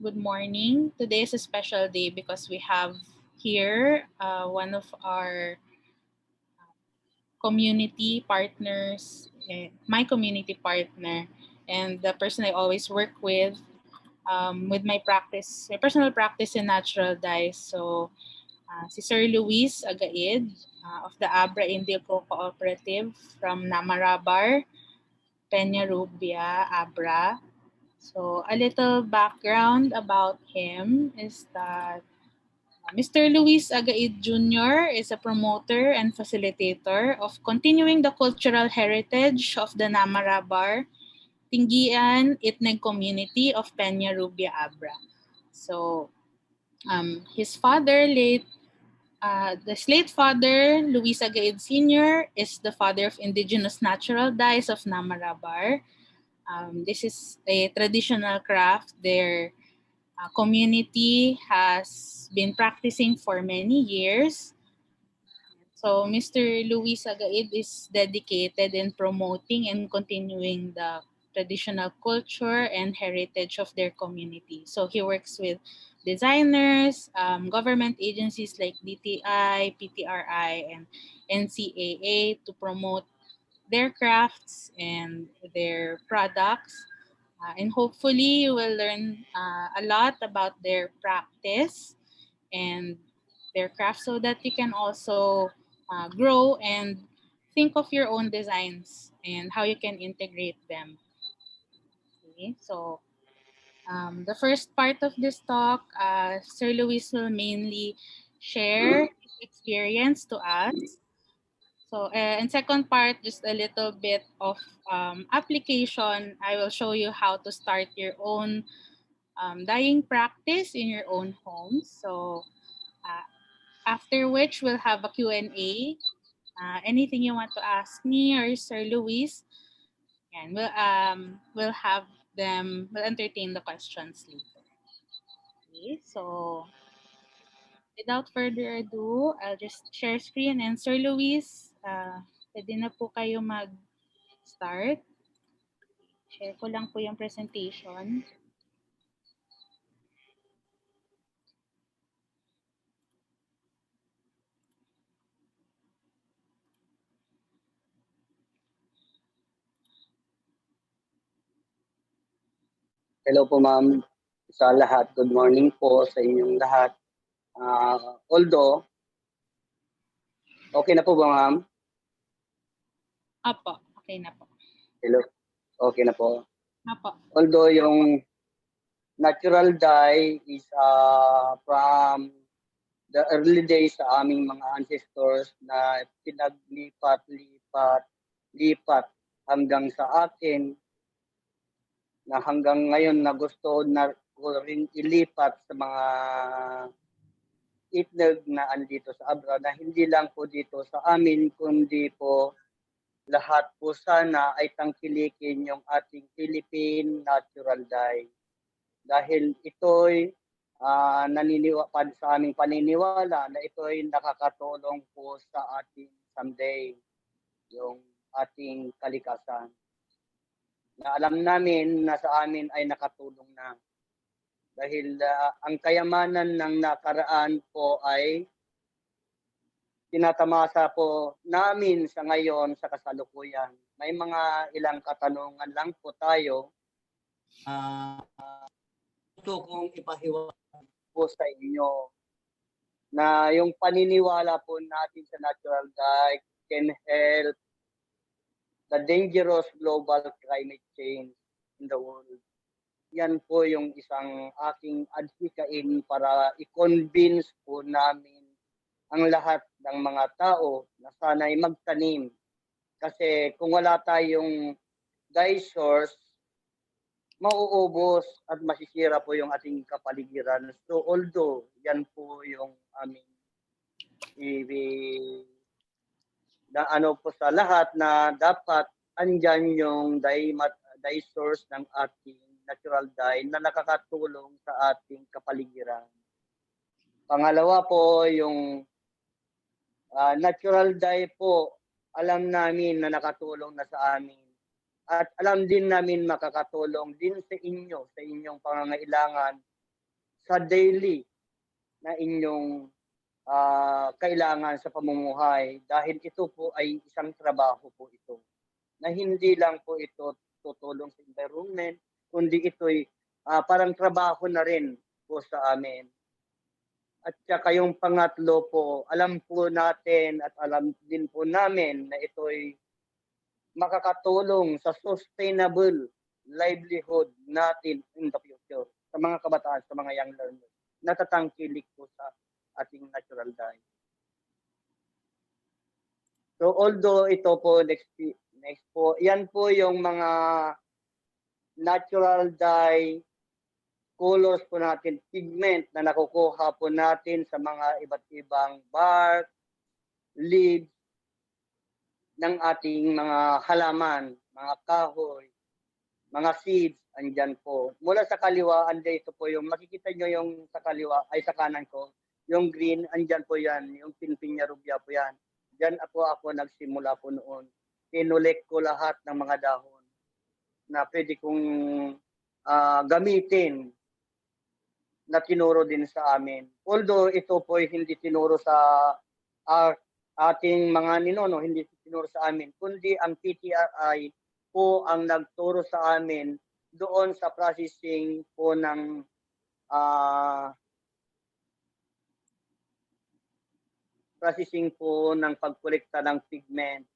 Good morning. Today is a special day because we have here one of our community partners, my community partner, and the person I always work with my practice, my personal practice in natural dyes. So, si Sir Luis Agaid of the Abra Indigo Cooperative from Namarabar, Peña Rubia, Abra. So, a little background about him is that Mr. Luis Agaid Jr. is a promoter and facilitator of continuing the cultural heritage of the Namarabar, Tingian Itneg community of Peña Rubia, Abra. So, his father, the late father, Luis Agaid Sr., is the father of indigenous natural dyes of Namarabar. This is a traditional craft their community has been practicing for many years. So Mr. Luis Agaid is dedicated in promoting and continuing the traditional culture and heritage of their community. So he works with designers, government agencies like DTI, PTRI, and NCAA to promote their crafts and their products. And hopefully you will learn a lot about their practice and their craft so that you can also grow and think of your own designs and how you can integrate them. Okay, so the first part of this talk, Sir Luis will mainly share his experience to us. So, in second part, just a little bit of application. I will show you how to start your own dyeing practice in your own home. So, uh, after which we'll have a Q&A. Anything you want to ask me or Sir Luis, and we'll have them. We'll entertain the questions later. Okay, so without further ado, I'll just share screen and Sir Luis, pwede na po kayo mag-start. Share ko lang po yung presentation. Hello po ma'am sa lahat. Good morning po sa inyong lahat. Although, okay na po ba ma'am? Apo, okay na po. Hello, okay na po. Apo. Although yung natural dye is from the early days sa aming mga ancestors na pinaglipat hanggang sa akin na hanggang ngayon na gusto na ko rin ilipat sa mga itneg na andito sa Abra na hindi lang po dito sa amin kundi po lahat po sana ay tangkilikin yung ating Philippine natural dye. Dahil ito'y sa aming paniniwala na ito'y nakakatulong po sa ating someday, yung ating kalikasan. Na alam namin na sa amin ay nakatulong na. Dahil ang kayamanan ng nakaraan po ay tinatamasa po namin sa ngayon sa kasalukuyan. May mga ilang katanungan lang po tayo. Gusto kong ipahiwatig po sa inyo na yung paniniwala po natin sa natural dye can help the dangerous global climate change in the world. Yan po yung isang aking adhikain para i-convince po namin ang lahat ng mga tao na sana'y magtanim. Kasi kung wala tayong dye source, mauubos at masisira po yung ating kapaligiran. So although yan po yung aming na ano po sa lahat na dapat andyan yung dye source ng ating natural dye na nakakatulong sa ating kapaligiran. Pangalawa po yung natural dye po, alam namin na nakatulong na sa amin. At alam din namin makakatulong din sa inyo, sa inyong pangangailangan sa daily na inyong kailangan sa pamumuhay dahil ito po ay isang trabaho po ito na hindi lang po ito tutulong sa environment kundi ito'y parang trabaho na rin po sa amin. At saka yung pangatlo po, alam po natin at alam din po namin na ito'y makakatulong sa sustainable livelihood natin in the future sa mga kabataan, sa mga young learners. Natatangkilik po sa ating natural dye. So although ito po next po, yan po yung mga natural dye colors po natin, pigment na nakukuha po natin sa mga iba't ibang bark, leaves ng ating mga halaman, mga kahoy, mga seeds, andyan po. Mula sa kaliwa, andyan ito po yung, makikita nyo yung sa kaliwa, ay sa kanan ko, yung green, andyan po yan, yung Pinpinya rubia po yan. Diyan ako nagsimula po noon. Kinulik ko lahat ng mga dahon na pwede kong gamitin na tinuro din sa amin. Although ito po ay hindi tinuro sa ating mga ninono, hindi tinuro sa amin, kundi ang PTRI po ang nagturo sa amin doon sa processing po ng pagkolekta ng pigment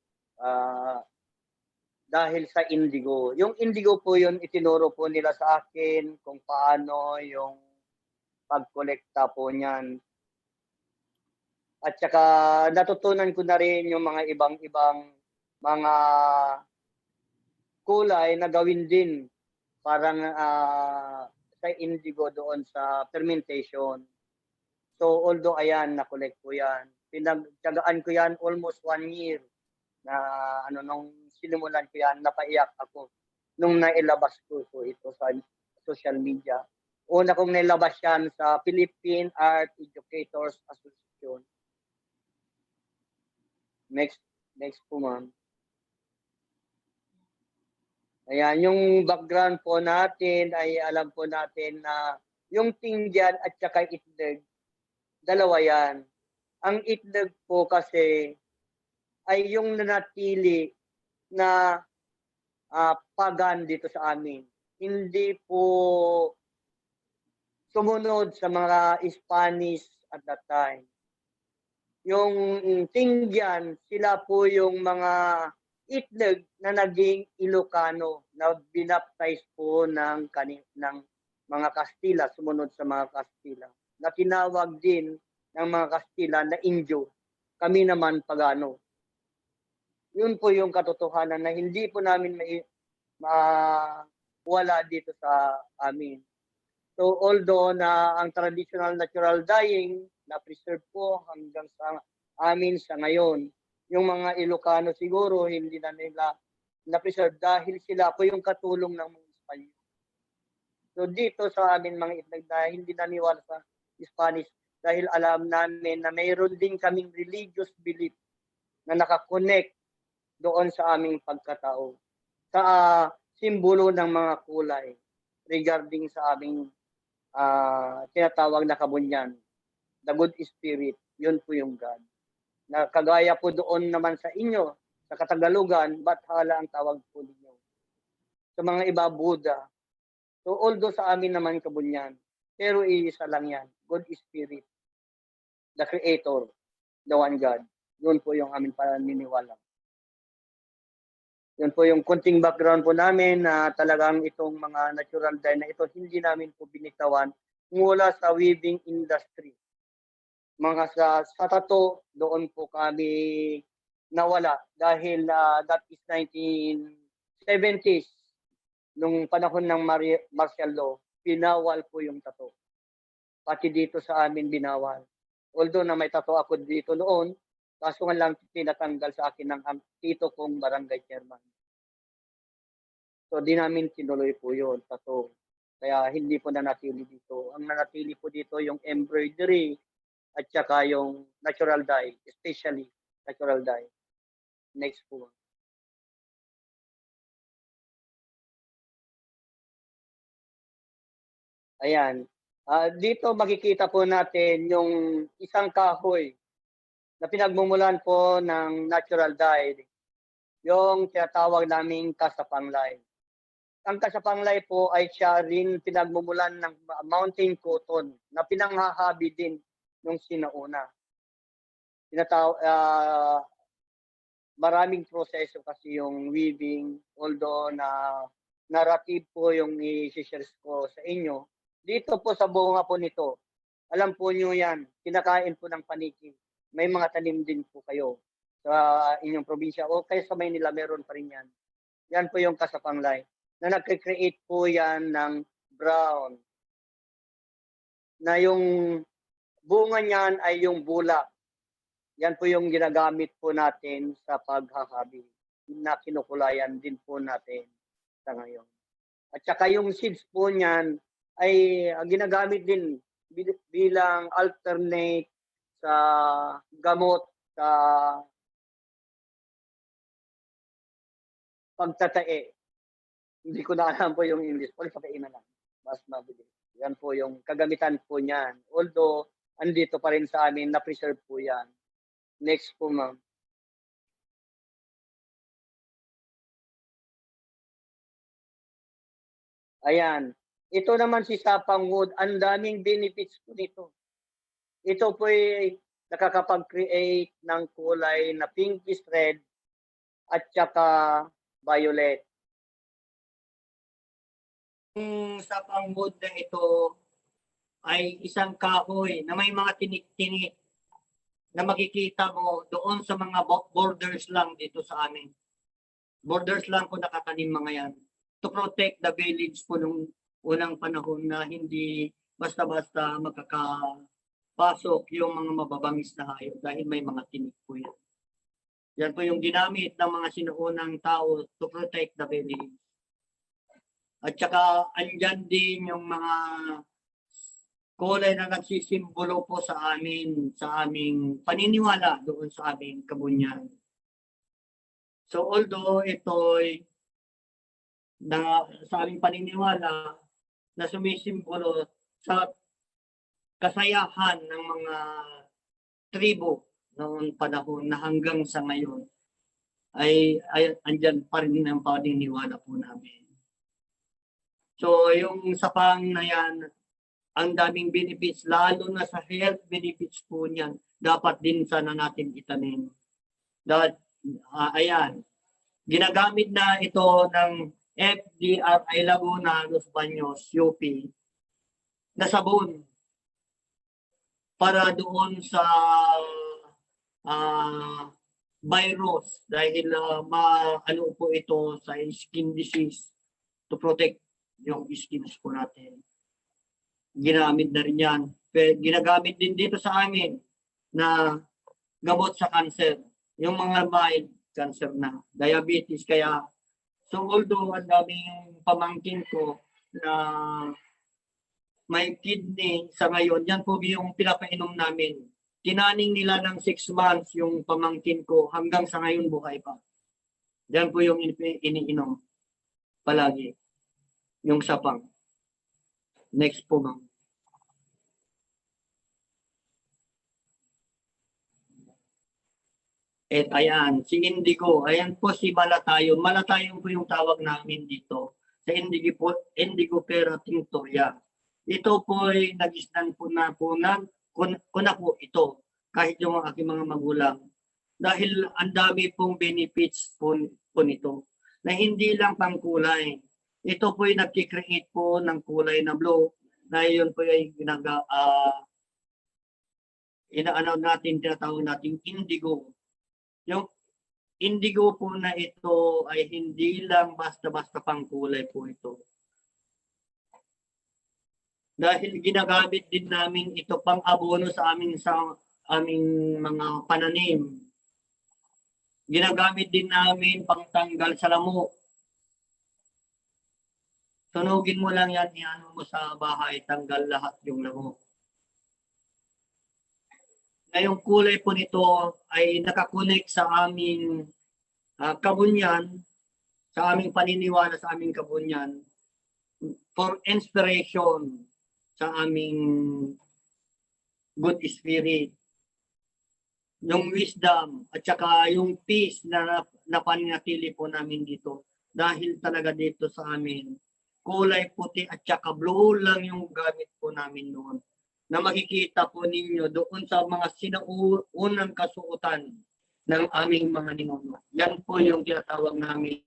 dahil sa indigo. Yung indigo po yun, itinuro po nila sa akin kung paano yung pagkolekta po niyan. At saka natutunan ko na rin yung mga ibang mga kulay na gawin din parang sa indigo doon sa fermentation. So although ayan, na-collect ko yan. Pinagtyagaan ko yan almost 1 year na nung sinimulan ko yan, napaiyak ako nung nailabas ko ito sa social media. Una kong nailabas yan sa Philippine Art Educators Association. Next po, ma'am. Ayan, yung background po natin ay alam po natin na yung tingyan at saka itlog, dalawa yan. Ang itlog po kasi ay yung nanatili na pagan dito sa amin. Hindi po sumunod sa mga Spanish at that time. Yung tingyan, sila po yung mga itlog na naging Ilocano na binaptize po ng mga Kastila, sumunod sa mga Kastila. Na tinawag din ng mga Kastila na Indio. Kami naman Pagano. Yun po yung katotohanan na hindi po namin wala dito sa amin. So although na ang traditional natural dyeing na preserve po hanggang sa amin sa ngayon, yung mga Ilocano siguro hindi na nila na-preserve dahil sila po yung katulong ng mga Espanyol. So dito sa amin mga itlog na hindi naniwala sa Spanish dahil alam namin na mayroon din kaming religious belief na nakakonect doon sa aming pagkatao. Sa simbolo ng mga kulay regarding sa aming tinatawag na kabunyan, the good spirit, yun po yung God. Na kagaya po doon naman sa inyo, sa Katagalugan, Bathala ang tawag po ninyo. Sa mga iba, Buddha. So although sa amin naman kabunyan, pero iisa lang yan, good spirit, the creator, the one God. Yun po yung aming paniniwala. Yun po yung konting background po namin na talagang itong mga natural dye na ito, hindi namin po binitawan mula sa weaving industry. Mga sa tato, doon po kami nawala dahil that is 1970s. Nung panahon ng martial law, pinawal po yung tato. Pati dito sa amin binawal. Although na may tato ako dito noon, kaso nga lang tinatanggal sa akin ng tito kong barangay chairman. So di namin tinuloy po yun, tato. Kaya hindi po nanatili dito. Ang nanatili po dito yung embroidery at saka yung natural dye, especially natural dye. Next po. Ayan. Dito makikita po natin yung isang kahoy na pinagmumulan po ng natural dye, yung tinatawag naming kasapanglay. Ang kasapanglay po ay siya rin pinagmumulan ng mountain cotton na pinanghahabi din nung sinauna. Maraming proseso kasi yung weaving, although na narrative po yung i-share ko sa inyo. Dito po sa bunga po nito, alam po nyo yan, kinakain po ng paniki. May mga tanim din po kayo sa inyong probinsya o kaya sa Maynila meron pa rin yan. Yan po yung kasapanglay na nag-create po yan ng brown. Na yung bunga niyan ay yung bulak. Yan po yung ginagamit po natin sa paghahabi na kinukulayan din po natin sa ngayon. At saka yung seeds po niyan ay ginagamit din bilang alternate sa gamot sa pagtatae. Hindi ko na alam po yung English. Pagtatae na lang. Mas mabilis. Yan po yung kagamitan po niyan. Although, andito pa rin sa amin, na-preserve po yan. Next po, ma'am. Ayan. Ito naman si sapang wood. Ang daming benefits po nito. Ito po ay nakakapag-create ng kulay na pinkish red at saka violet. Yung sapang wood na ito ay isang kahoy na may mga tinik-tinik na makikita mo doon sa mga borders lang dito sa amin. Borders lang po nakatanim mga yan to protect the village po nung unang panahon na hindi basta-basta makakapasok yung mga mababangis na hayop dahil may mga tinik po yan. Yan po yung ginamit ng mga sinuunang tao to protect the village. At saka andyan din yung mga kulay na nagsisimbolo po sa amin, sa aming paniniwala doon sa aming kabunyan. So although ito'y sa aming paniniwala na sumisimbolo sa kasayahan ng mga tribo noong panahon na hanggang sa ngayon ay andyan pa rin ang paniniwala po namin. So yung sapang na yan, ang daming benefits, lalo na sa health benefits po niyan, dapat din sana natin itanim. Ayan, ginagamit na ito ng FDRI Laguna, Los Baños, UP, na sabon para doon sa virus dahil ano po ito sa skin disease to protect yung skins po natin. Ginamit na rin yan. Ginagamit din dito sa amin na gamot sa cancer. Yung mga mild cancer na, diabetes. Kaya, so although ang daming pamangkin ko na may kidney sa ngayon, yan po yung pinapainom namin. Tinaning nila ng 6 months yung pamangkin ko hanggang sa ngayon buhay pa. Yan po yung iniinom palagi. Yung sapang. Next po, ma'am. At ayan, si Indigo. Ayan po si Malatayon. Malatayon po yung tawag namin dito. Sa Indigo Pera Tinctoria. Ito po ay nag-isdan po na po po ito. Kahit yung aking mga magulang. Dahil ang dami pong benefits po nito. Na hindi lang pang kulay. Ito po ay nag-create po ng kulay na blue. Na yun po ay inaanaw natin, tinatawag natin indigo. Yung indigo po na ito ay hindi lang basta-basta pang kulay po ito. Dahil ginagamit din namin ito pang abono sa aming mga pananim. Ginagamit din namin pang tanggal sa lamok. Sunugin mo lang yan, iano mo sa bahay, tanggal lahat yung lamok. Na yung kulay po nito ay nakakonek sa aming kabunyan, sa aming paniniwala sa aming kabunyan for inspiration sa aming good spirit. Yung wisdom at saka yung peace na napanatili po namin dito. Dahil talaga dito sa amin, kulay puti at saka blue lang yung gamit po namin noon. Na makikita po ninyo doon sa mga sinaunang kasuotan ng aming mga ninuno. Yan po yung tinatawag namin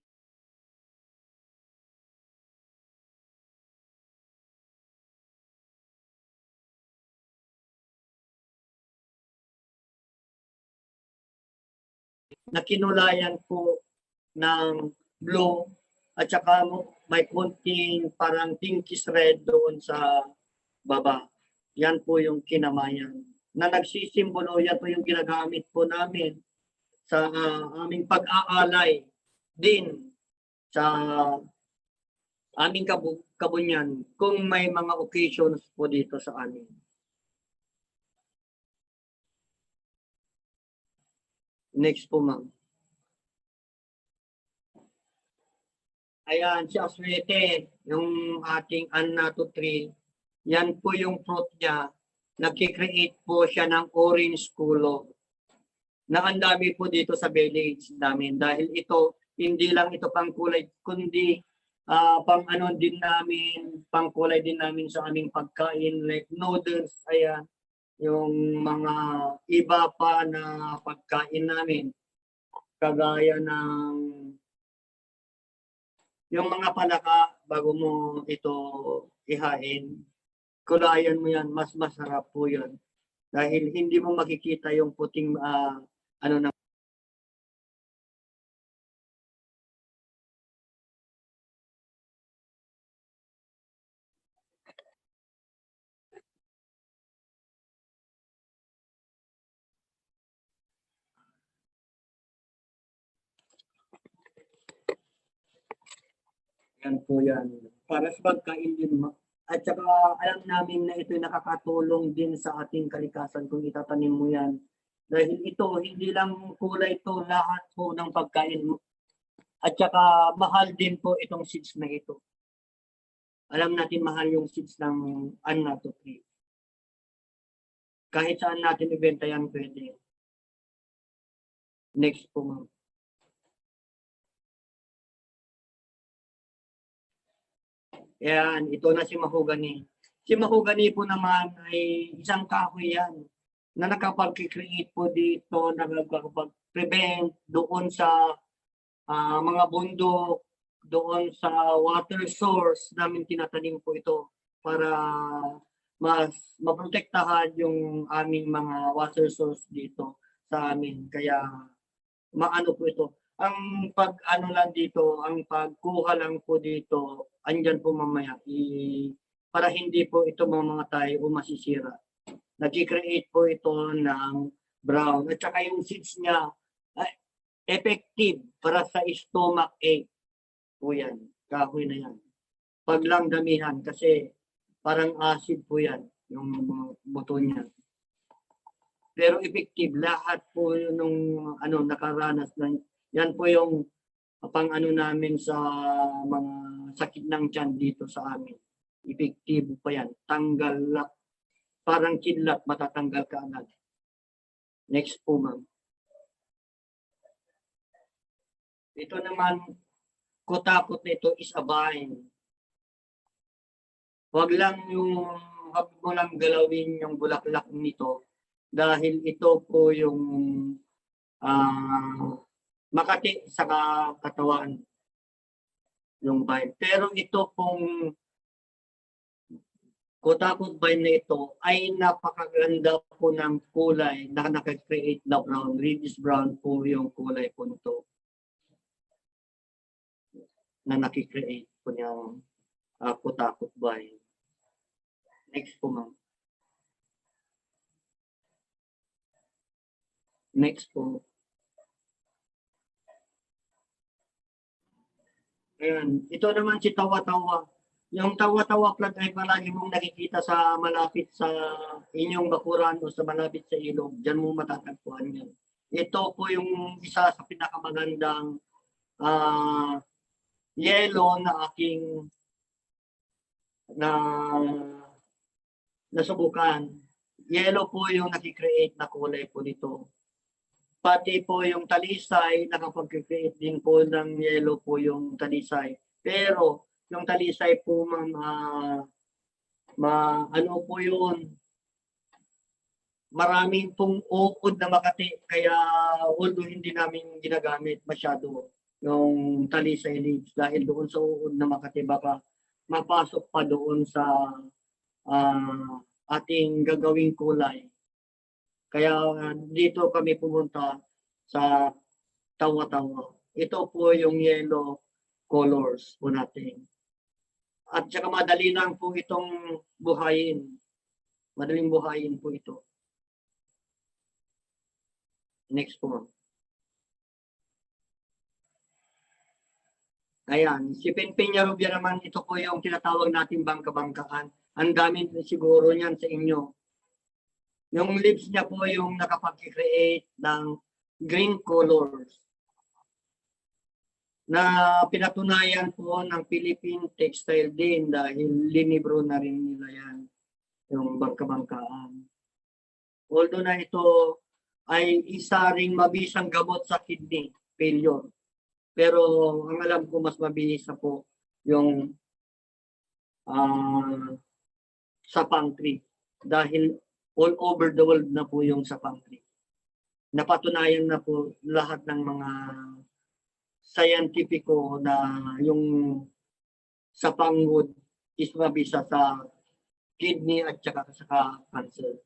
na kinulayan po ng blue at saka may konting parang pinkish red doon sa baba. Yan po yung kinamayan. Na nagsisimbolo, yan po yung ginagamit po namin sa aming pag-aalay din sa aming kabunyan kung may mga occasions po dito sa amin. Next po, ma'am. Ayan, si Aswete, yung ating Annato tree, yan po yung fruit niya. Nagkikreate po siya ng orange color. Na ang dami po dito sa village namin. Dahil ito, hindi lang ito pang kulay, kundi pang ano din namin, pang kulay din namin sa aming pagkain, like noodles, ayan. Yung mga iba pa na pagkain namin, kagaya ng yung mga palaka bago mo ito ihain, kulayan mo yan, mas masarap po yun. Dahil hindi mo makikita yung puting ano na yan po yan. Para sa pagkain din mo. At saka alam namin na ito nakakatulong din sa ating kalikasan kung itatanim mo yan. Dahil ito, hindi lang kulay ito, lahat po ng pagkain mo. At saka mahal din po itong seeds na ito. Alam natin mahal yung seeds ng Annato tree. Kahit saan natin ibenta yan pwede. Next po, ma'am. Yan, ito na si mahogany. Si mahogany po naman ay isang kahoy yan na nakapag-create po dito, nakapag-prevent doon sa mga bundok, doon sa water source namin tinatanim po ito para mas maprotektahan yung aming mga water source dito sa amin. Kaya maano po ito. Ang pag-ano lang dito, ang pagkuha lang po dito, andyan po mamaya, para hindi po ito mamamatay o masisira. Nag-create po ito ng brown. At saka yung seeds niya, effective para sa stomach ache. Po yan, kahoy na yan. Pag lang damihan, kasi parang acid po yan, yung buto niya. Pero effective, lahat po nung nakaranas ng yan po yung pang namin sa mga sakit ng tiyan dito sa amin. Effective pa yan. Tanggal lang. Parang kidlat, matatanggal ka agad. Next po, ma'am. Ito naman, kutakot nito is a vine. Huwag mo lang galawin yung bulaklak nito dahil ito po yung makati sa katawan yung vine. Pero ito pong kutakot vine na ito ay napakaganda po ng kulay na nakakreate na brown. Reddish brown po yung kulay po nito na nakikreate po niyang kutakot vine. Next po, ma'am. Next po. Ayan. Ito naman si tawa-tawa. Yung tawa-tawa plant ay palagi mong nakikita sa malapit sa inyong bakuran o sa malapit sa ilog. Diyan mo matatagpuan yan. Ito po yung isa sa pinakamagandang yellow na aking nasubukan. Yellow po yung nakikreate na kulay po nito. Pati po yung talisay, nakapag-create din po ng yellow po yung talisay. Pero yung talisay po, ano po yun, maraming pong uod na Makati, kaya although hindi namin ginagamit masyado yung talisay leaves dahil doon sa uod na Makati baka mapasok pa doon sa ating gagawing kulay. Kaya dito kami pumunta sa Tawa-Tawa. Ito po yung yellow colors po natin. At saka madali lang po itong buhayin. Madaling buhayin po ito. Next po. Ayan, si Penpeña Rubia naman, ito po yung tinatawag natin bangka-bangkaan. Ang dami siguro niyan sa inyo. Yung leaves niya po yung nakapag-create ng green colors na pinatunayan po ng Philippine Textile din dahil linibro na rin nila yan, yung bangka-bangkaan. Although na ito ay isa ring mabisang gamot sa kidney failure. Pero ang alam ko mas mabilis na po yung sapang tree dahil all over the world na po yung sapang tree. Napatunayan na po lahat ng mga scientifico na yung sapang wood is mabisa sa kidney at saka sa cancer.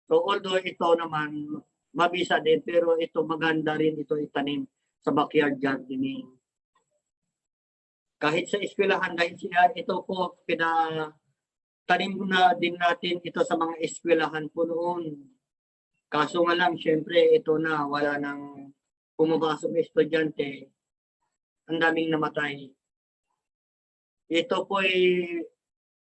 So although ito naman mabisa din, pero ito maganda rin ito itanim sa backyard gardening. Kahit sa eskwelahan, dahil ito po pinatanim na din natin ito sa mga eskwelahan po noon. Kaso nga lang, syempre, ito na, wala nang pumapasok na estudyante. Ang daming namatay. Ito po ay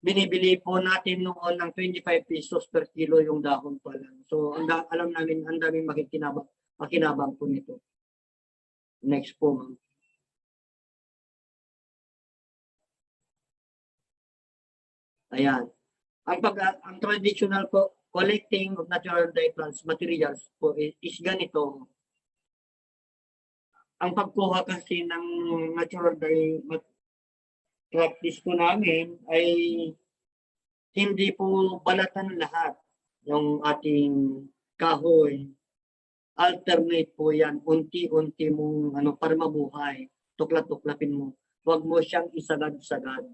binibili po natin noon ng 25 pesos per kilo yung dahon pa lang. So, alam namin, ang daming makinabang po nito. Next po, ma'am. Ayan. Ang traditional po, collecting of natural dye plants materials po is ganito. Ang pagkuha kasi ng natural dye practice po namin ay hindi po balatan lahat yung ating kahoy. Alternate po yan. Unti-unti mong para mabuhay. Tuklat-tuklapin mo. Huwag mo siyang isagad-sagad.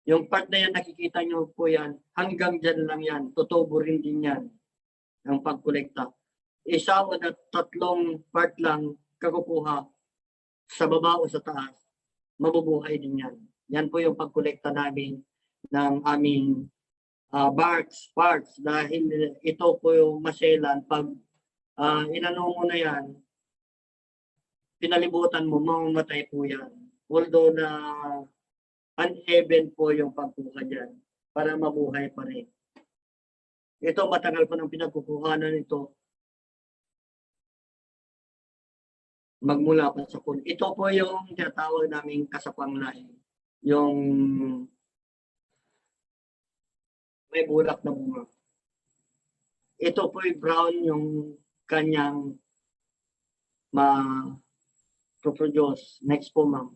Yung part na yan, nakikita nyo po yan, hanggang dyan lang yan. Tutubo rin din yan. Ang pagkolekta. Isa o na tatlong part lang kakukuha sa baba o sa taas. Mabubuhay din yan. Yan po yung pagkolekta namin ng aming parts dahil ito po yung maselan pag inano mo na yan, pinalibutan mo, mamamatay po yan. Although na uneven po yung pagkuha dyan para mabuhay pa rin. Ito matagal pa ng pinagkukuhanan nito. Magmula pa sa puno. Ito po yung tinatawag naming kasapang lahi. Yung may bulak na bunga. Ito po yung brown yung kanyang ma-produce. Next po, ma'am.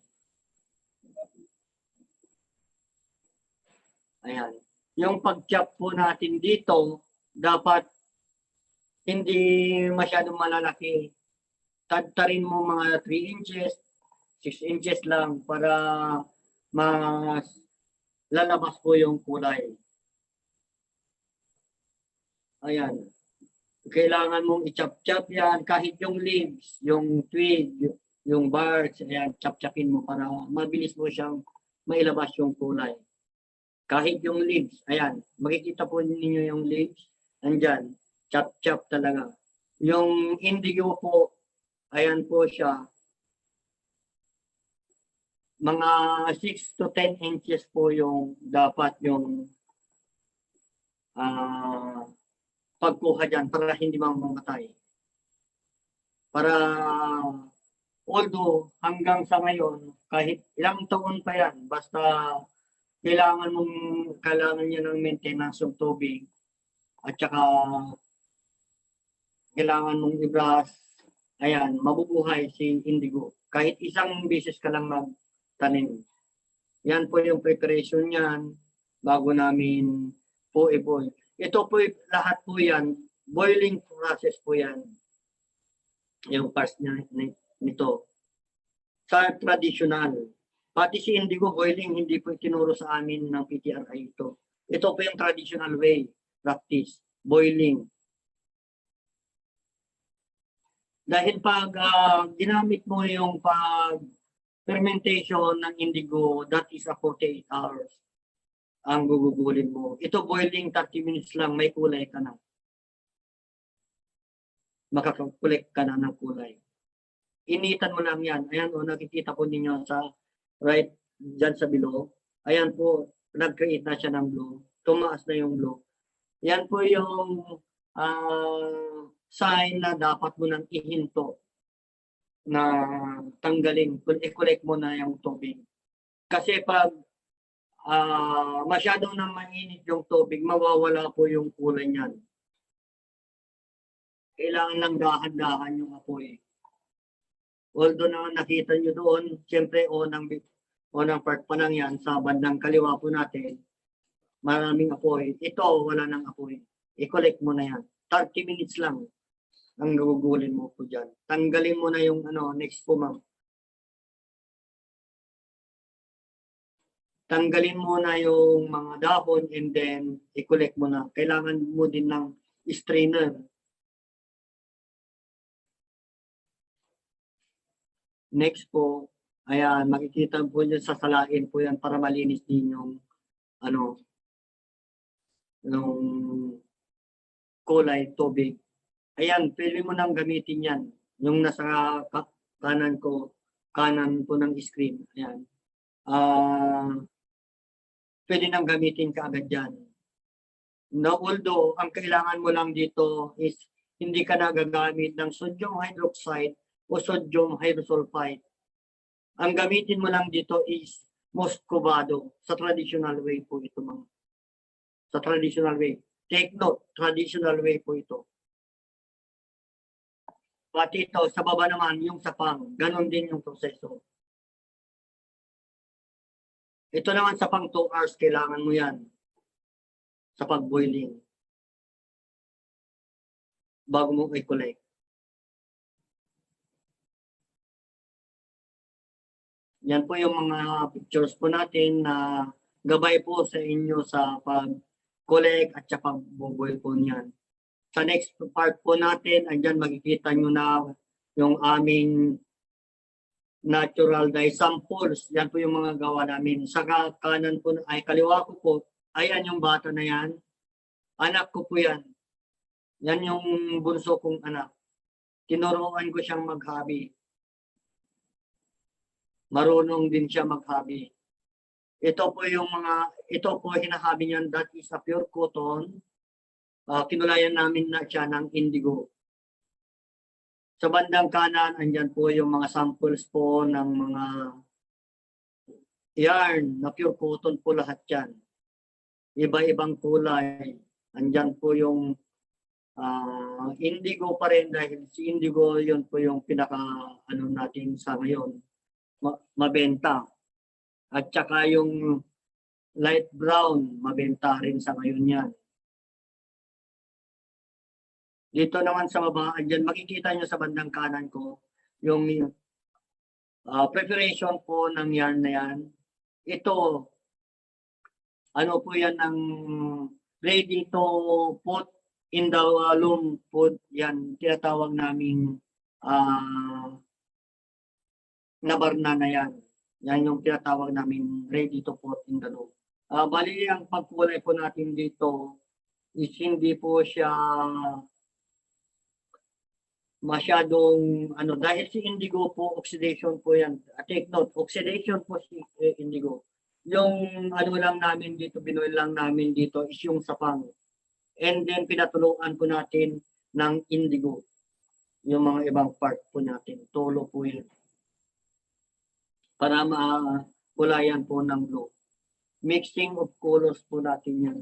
Ayan. Yung pag-chop po natin dito, dapat hindi masyadong malalaki. Tadtarin mo mga 3 inches, 6 inches lang para mas lalabas po yung kulay. Ayan. Kailangan mong i-chop-chop yan. Kahit yung leaves, yung twig, yung barks, ayan, chop-chopin mo para mabilis mo siyang mailabas yung kulay. Kahit yung leaves, ayan, makikita po ninyo yung leaves, andyan, chop-chop talaga. Yung indigo po, ayan po siya, mga 6 to 10 inches po yung dapat yung pagkuha dyan para hindi mamamatay. Para although hanggang sa ngayon, kahit ilang taon pa yan, basta kailangan niya ng maintenance ng tubig at saka kailangan mong ibras. Ayan, mabubuhay si indigo. Kahit isang beses ka lang magtanim. Yan po yung preparation niyan bago namin po i-boil. Ito po lahat po yan, boiling process po yan. Yung parts nito. Sa traditional. Pati si indigo boiling, hindi po itinuro sa amin ng PTRI ito. Ito po yung traditional way, practice, boiling. Dahil pag ginamit mo yung fermentation ng indigo, that is a 48 hours ang gugugulin mo. Ito boiling 30 minutes lang, may kulay ka na. Makakakulek ka na ng kulay. Initan mo lang yan. Ayan o, nakikita po ninyo sa right dyan sa below. Ayan po, nag-create na siya ng blue. Tumaas na yung blue. Yan po yung sign na dapat mo nang ihinto na tanggalin, i-collect mo na yung tubig. Kasi pag masyado na mainit yung tubig, mawawala po yung kulay niyan. Kailangan lang dahan-dahan yung apoy. Although na nakita nyo doon, siyempre unang part pa lang yan, sa bandang kaliwa po natin, maraming apoy. Ito, wala nang apoy. I-collect mo na yan. 30 minutes lang ang gugulin mo po dyan. Tanggalin mo na yung next po ma'am. Tanggalin mo na yung mga dahon and then i-collect mo na. Kailangan mo din ng strainer. Next po, ayan, makikita po nyo sa salain po yan para malinis din yung yung kulay tubig. Ayan, pwede mo nang gamitin yan. Yung nasa kanan po ng screen. Ayan. Pwede nang gamitin ka agad yan. Na although, ang kailangan mo lang dito is hindi ka na gagamit ng sodium hydroxide o sodium hydrosulfide. Ang gamitin mo lang dito is muscovado. Sa traditional way po ito mga. Sa traditional way. Take note, traditional way po ito. Pati ito, sa baba naman, yung sapang. Ganon din yung proseso. Ito naman sa pang 2 hours, kailangan mo yan. Sa pag-boiling. Bago mo i-collect. Yan po yung mga pictures po natin na gabay po sa inyo sa pag-collect at sa pag-boil po niyan. Sa next part po natin, andyan makikita nyo na yung aming natural dye samples. Yan po yung mga gawa namin. Sa kanan po, kaliwa ko po, ayan yung bata na yan. Anak ko po yan. Yan yung bunso kong anak. Tinuruan ko siyang mag-hobby. Marunong din siya mag-hobby. Ito po hinahabi niyan, that is a pure cotton. Kinulayan namin na siya ng indigo. Sa bandang kanan, andyan po yung mga samples po ng mga yarn na pure cotton po lahat yan. Iba-ibang kulay. Andyan po yung indigo pa rin dahil si indigo yun po yung pinaka natin sa ngayon. Mabenta. At saka yung light brown, mabenta rin sa ngayon yan. Dito naman sa baba, andyan makikita nyo sa bandang kanan ko, yung preparation po ng yarn na yan. Ito, po yan ng ready to put in the loom put. Yan, tinatawag naming nabarna na yan. Yan yung tinatawag namin ready to put in the loom. Bali, ang pagkulay po natin dito is hindi po siya masyadong dahil si indigo po, oxidation po yan. Take note, oxidation po si indigo. Yung lang namin dito, binuil lang namin dito is yung sapang. And then pinatuluan po natin ng indigo. Yung mga ibang part po natin. Tulo po yun. Para makulayan po ng blue. mixing of colors po natin yan.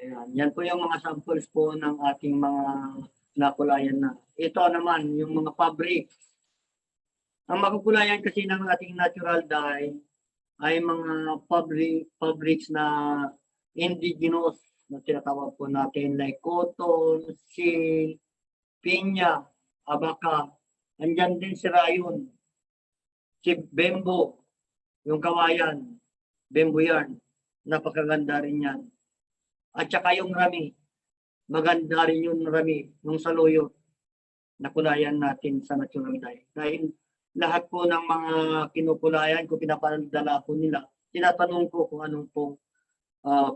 Ayan. Yan po yung mga samples po ng ating mga nakulayan na. Ito naman, yung mga fabric. Ang makukulayan kasi ng ating natural dye ay mga fabrics na indigenous na tinatawag po natin like cotton, silk, pinya, abaka. Andyan din si rayon, si bembo, yung kawayan, bembo yarn. Napakaganda rin yan. At saka yung rami. Maganda rin yung rami, yung saluyot na kulayan natin sa natural dye. Dahil lahat po ng mga kinukulayan ko, pinapadala po nila, tinatanong ko kung anong pong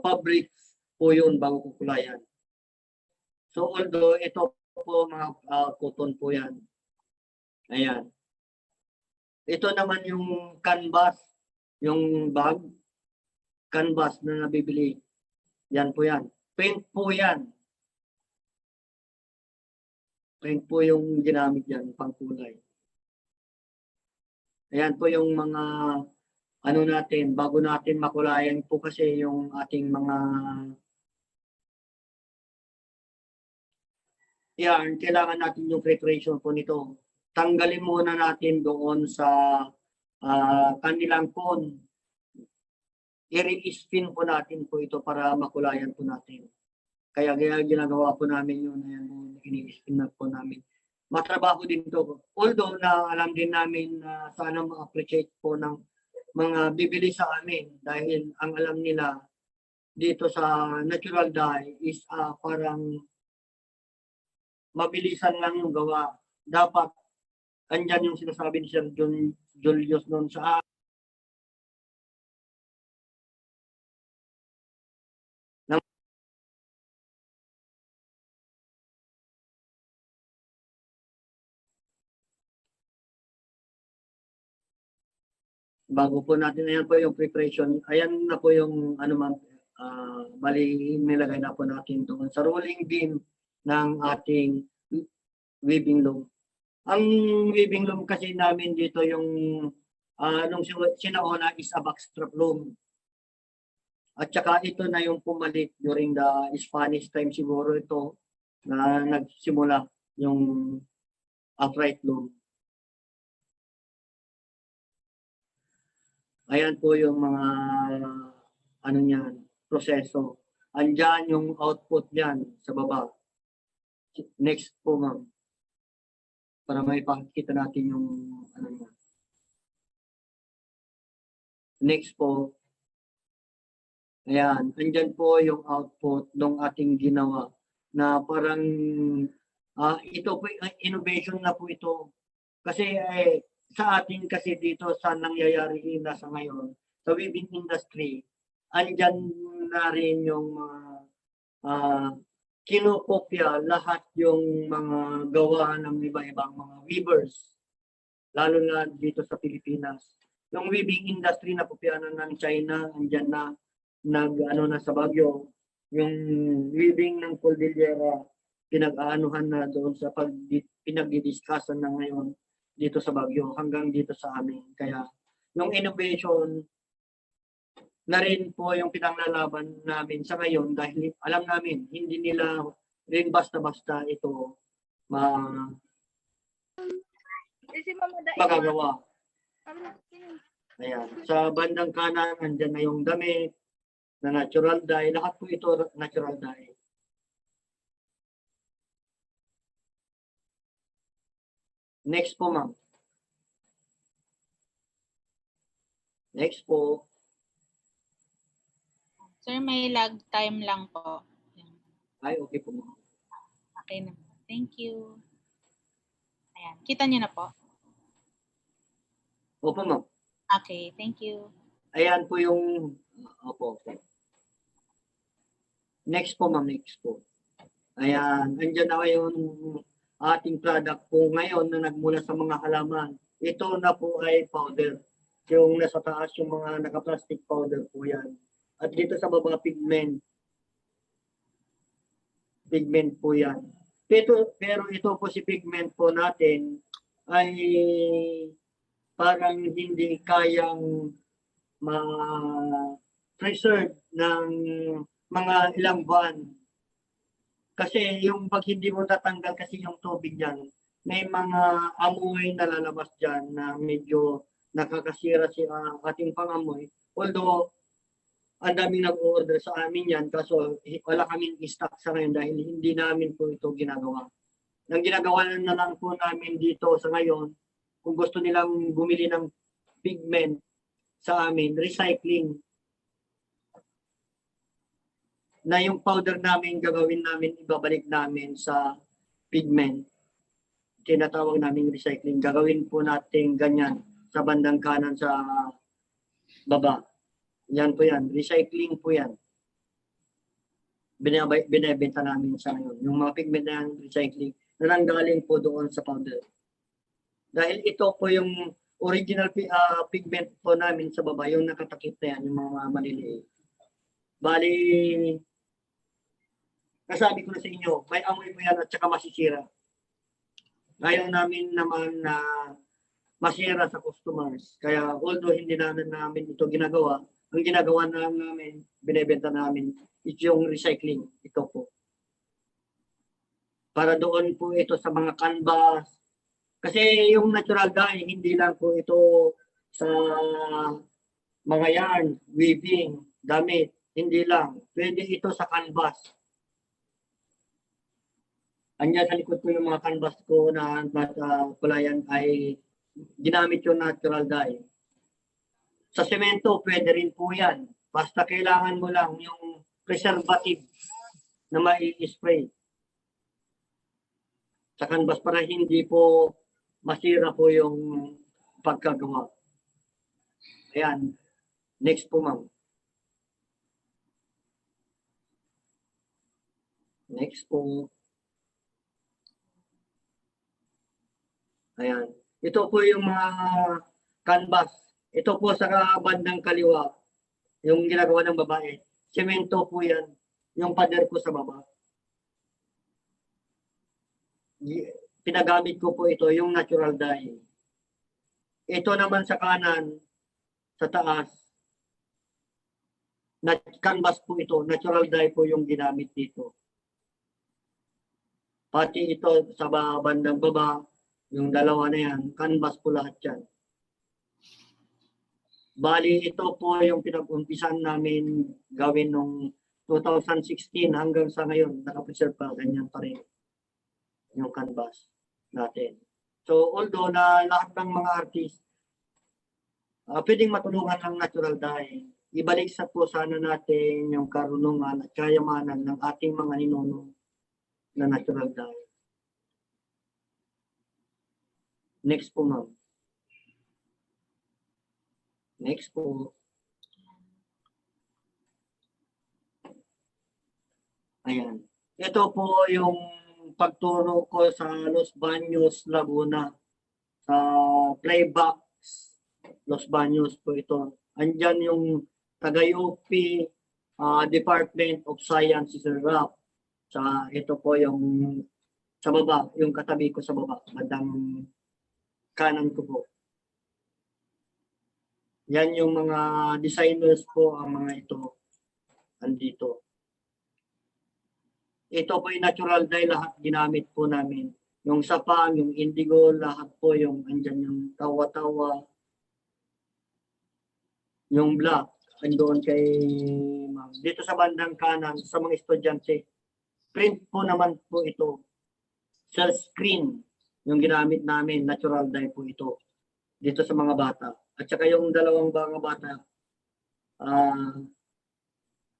fabrics po yun bago kukulayan. So although ito po mga cotton po yan. Ayan. Ito naman yung canvas, yung bag, canvas na nabibili. Yan po yan. Paint po yan. Paint po yung ginamit yan, pangkulay. Ayan po yung mga ano natin, bago natin makulayan po kasi yung ating mga yarn, kailangan natin yung preparation po nito. Tanggalin muna natin doon sa kanilang cone. I-re-spin po natin po ito para makulayan po natin. Kaya ginagawa po namin yun. Ayan, ini-spin na po namin. Matrabaho din to. Although na alam din namin na sana ma-appreciate po ng mga bibili sa amin dahil ang alam nila dito sa natural dye is parang mabilisan lang yung gawa. Dapat andyan yung sinasabi ni Sir Julius noon sa bago po natin, ayan po yung preparation. Ayan na po yung ano ma'am, bali nilagay na po natin doon sa rolling beam ng ating weaving loom. Ang weaving loom kasi namin dito yung nung sinauna is a backstrap loom. At saka ito na yung pumalit during the Spanish time siguro ito na nagsimula yung upright loom. Ayan po yung mga ano niyan, proseso. Andiyan yung output niyan sa baba. Next po ma'am. Para may pakita natin yung ano niyan. Next po. Ayan, andyan po yung output ng ating ginawa na parang ito po innovation na po ito. Kasi sa atin kasi dito sa nangyayari na sa ngayon, sa weaving industry, andyan na rin yung kinokopya lahat yung mga gawa ng iba-ibang mga weavers, lalo na dito sa Pilipinas. Yung weaving industry na kopyanan ng China, andyan na nag-ano na sa Baguio. Yung weaving ng Cordillera, pinag-aanuhan na doon sa pinag-discussan na ngayon dito sa Baguio hanggang dito sa amin. Kaya yung innovation na rin po yung pinanglalaban namin sa ngayon dahil alam namin hindi nila rin basta-basta ito magagawa. Ayan. Sa bandang kanan, andyan na yung damit na natural dye. Lahat po ito natural dye. Next po, ma'am. Next po. Sir, may lag time lang po. Ay, okay po, ma'am. Okay na. Thank you. Ayan. Kita niyo na po? Opo, ma'am. Okay, thank you. Ayan po yung... Opo, okay. Next po, ma'am. Next po. Ayan. Andyan na yung ating product po ngayon na nagmula sa mga halaman. Ito na po ay powder. Yung nasa taas, yung mga naka-plastic powder po yan. At dito sa baba, pigment. Pigment po yan. Pero ito po si pigment po natin ay parang hindi kayang ma-preserve ng mga ilang buwan. Kasi yung pag hindi mo tatanggal kasi yung tubig dyan, may mga amoy na lalabas dyan na medyo nakakasira sa ating pangamoy. Although, ang daming nag-order sa amin yan, kaso wala kaming stock sa ngayon dahil hindi namin po ito ginagawa. Ang ginagawa na lang po namin dito sa ngayon, kung gusto nilang bumili ng pigment sa amin, recycling. Na yung powder namin gagawin namin, ibabalik namin sa pigment. Tinatawag namin recycling. Gagawin po natin ganyan sa bandang kanan sa baba. Yan po yan. Recycling po yan. Binebenta namin sa ngayon. Yung mga pigment na yan, recycling, na nanggaling po doon sa powder. Dahil ito po yung original pigment po namin sa baba, yung nakatakip na yan, yung mga maliliit. Bali, kasabi ko na sa inyo, may amoy po yan at saka masisira. Ayaw namin naman na masira sa customers. Kaya although hindi namin ito ginagawa, ang ginagawa namin, binebenta namin, is yung recycling. Ito po. Para doon po ito sa mga canvas. Kasi yung natural dye, hindi lang po ito sa mga yarn, weaving, damit. Hindi lang. Pwede ito sa canvas. Andiyan sa likod ko yung mga canvas ko na kulayan ay ginamit yung natural dye. Sa semento, pwede rin po yan. Basta kailangan mo lang yung preservative na mai-spray sa canvas para hindi po masira po yung pagkagawa. Ayan. Next po, ma'am. Next po. Ayan. Ito po yung mga canvas. Ito po sa bandang kaliwa, yung ginagawa ng babae. Semento po yan. Yung pader ko sa baba. Pinagamit ko po ito, yung natural dye. Ito naman sa kanan, sa taas, canvas po ito. Natural dye po yung ginamit dito. Pati ito sa bandang baba, yung dalawa na yan, canvas po lahat yan. Bali, ito po yung pinag-umpisan namin gawin nung 2016 hanggang sa ngayon, nakapreserve pa, ganyan pa rin yung canvas natin. So, although na lahat ng mga artist, pwedeng matulungan ng natural dye, ibalik sa po sana natin yung karunungan at kayamanan ng ating mga ninuno na natural dye. Next po, ma'am. Next po. Ayan. Ito po yung pagturo ko sa Los Baños, Laguna. Sa Playbacks, Los Baños po ito. Andyan yung Tagayup Department of Science and Rap. Ito po yung sa baba, yung katabi ko sa baba, bandang kanan ko po. Yan yung mga designers po, ang mga ito, andito. Ito po yung natural dye, lahat ginamit po namin. Yung sapang, yung indigo, lahat po yung andyan yung tawa-tawa. Yung black, andoon kay ma'am. Dito sa bandang kanan, sa mga estudyante, print po naman po ito. Cell screen, yung ginamit namin, natural dye po ito. Dito sa mga bata. At saka yung dalawang mga bata,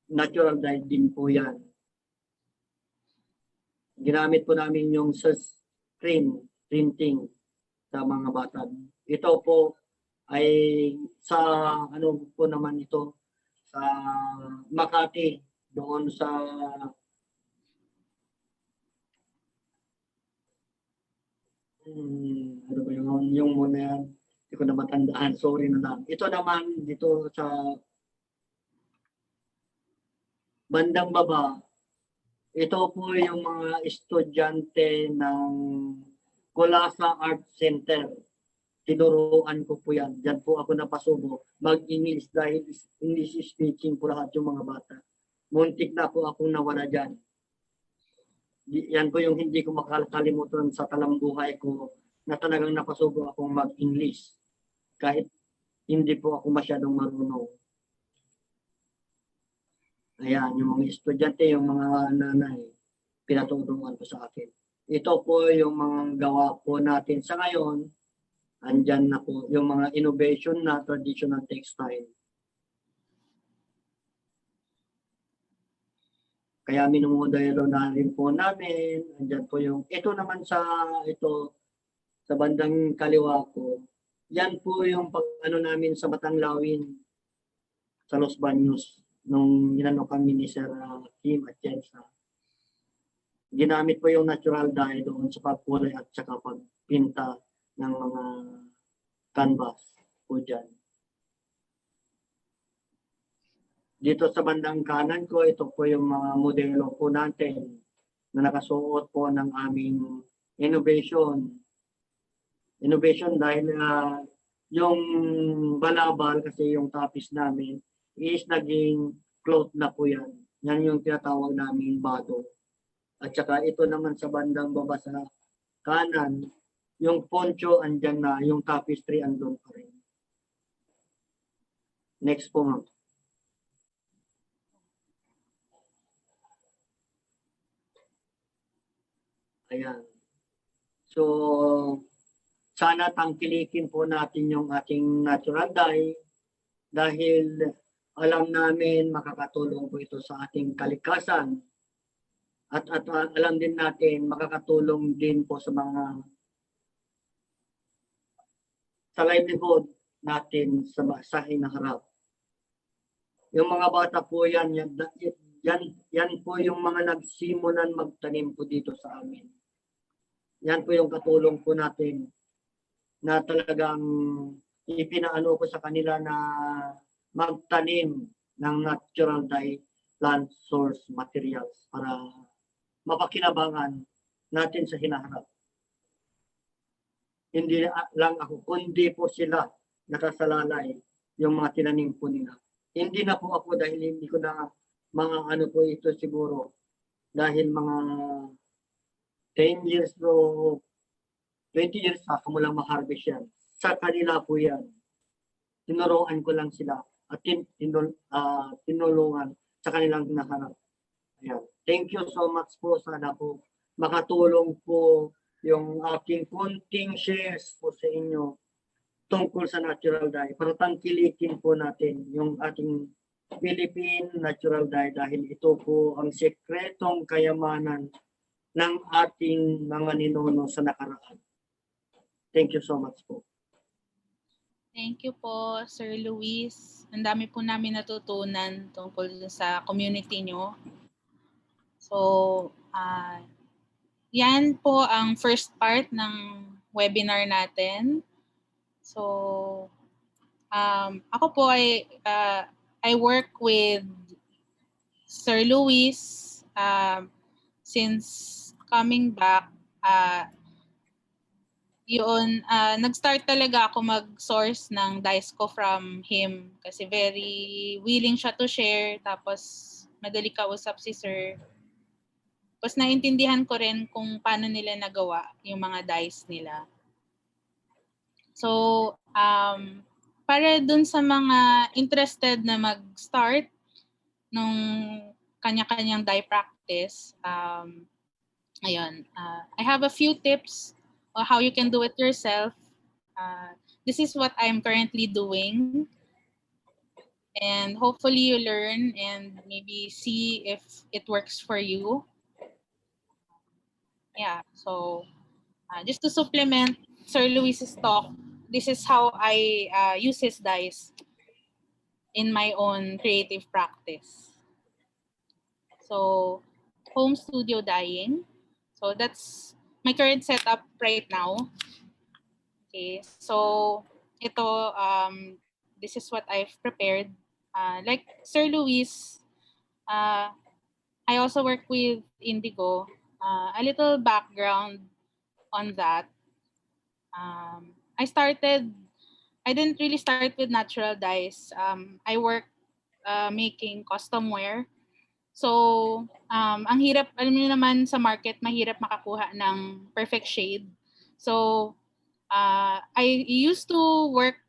natural dye din po yan. Ginamit po namin yung screen printing sa mga bata. Ito po ay sa ano po naman ito, sa Makati, doon sa ano ba yung muna yan? Hindi ko na matandaan. Sorry na lang. Ito naman dito sa bandang baba, ito po yung mga estudyante ng Colasa Art Center. tinuruan ko po yan. Diyan po ako napasubo. Mag-English dahil English speaking po lahat yung mga bata. Muntik na po akong nawala dyan. Yan po yung hindi ko makakalimutan sa talambuhay ko na talagang napasubo akong mag-English. Kahit hindi po ako masyadong marunong. Ayan, yung mga estudyante, yung mga nanay, pinaturuan ko sa akin. Ito po yung mga gawa po natin sa ngayon. Andyan na po yung mga innovation na traditional textile. Kaya minumodelo na rin po namin. Andyan po yung, ito naman sa bandang kaliwa ko. Yan po yung ano namin sa Batanglawin, sa Los Baños, nung inano kami ni Sir Kim at Jensa. Ginamit po yung natural dye doon sa pagkulay at saka pagpinta ng mga canvas po dyan. Dito sa bandang kanan ko, ito po yung mga modelo po natin na nakasuot po ng aming innovation. Innovation dahil yung balabal kasi yung tapis namin is naging cloth na po yan. Yan yung tinatawag namin bado. At saka ito naman sa bandang baba sa kanan, yung poncho andyan na, yung tapestry andun pa rin. Next po ma'am. Ayan. So, sana tangkilikin po natin yung ating natural dye dahil alam namin makakatulong po ito sa ating kalikasan. At alam din natin makakatulong din po sa mga sa livelihood natin sa hinaharap. Yung mga bata po yan po yung mga nagsimulan magtanim po dito sa amin. Yan po yung katulong po natin na talagang ipinaano ko sa kanila na magtanim ng natural dye plant source materials para mapakinabangan natin sa hinaharap. Hindi lang ako, kundi po sila nakasalalay yung mga tinanim po nila. Hindi na po ako dahil hindi ko na mga ano po ito siguro dahil mga 10 years o 20 years ako mulang ma-harvest yan. Sa kanila po yan. Tinuruan ko lang sila at tinulungan sa kanilang hinaharap. Ayan. Thank you so much po. Sana po makatulong po yung aking konting shares po sa inyo tungkol sa natural dye. Para tangkilikin po natin yung ating Philippine natural dye dahil ito po ang sekretong kayamanan ng ating mga ninuno sa nakaraan. Thank you so much po. Thank you po, Sir Luis. Ang dami po namin natutunan tungkol sa community nyo. So, yan po ang first part ng webinar natin. So, ako po I work with Sir Luis since coming back. Nag-start talaga ako mag-source ng dice ko from him kasi very willing siya to share, tapos madali kausap si Sir. Tapos naintindihan ko rin kung paano nila nagawa yung mga dice nila. So, para dun sa mga interested na mag-start nung kanya-kanyang die practice, I have a few tips on how you can do it yourself. This is what I'm currently doing. And hopefully you learn and maybe see if it works for you. Yeah, so just to supplement Sir Luis's talk, this is how I use his dice in my own creative practice. So, home studio dyeing. So, that's my current setup right now. Okay, so ito, this is what I've prepared. Like Sir Luis, I also work with Indigo. A little background on that. I didn't really start with natural dyes. I worked making custom wear. So, ang hirap, alam niyo naman sa market, mahirap makakuha ng perfect shade. So, I used to work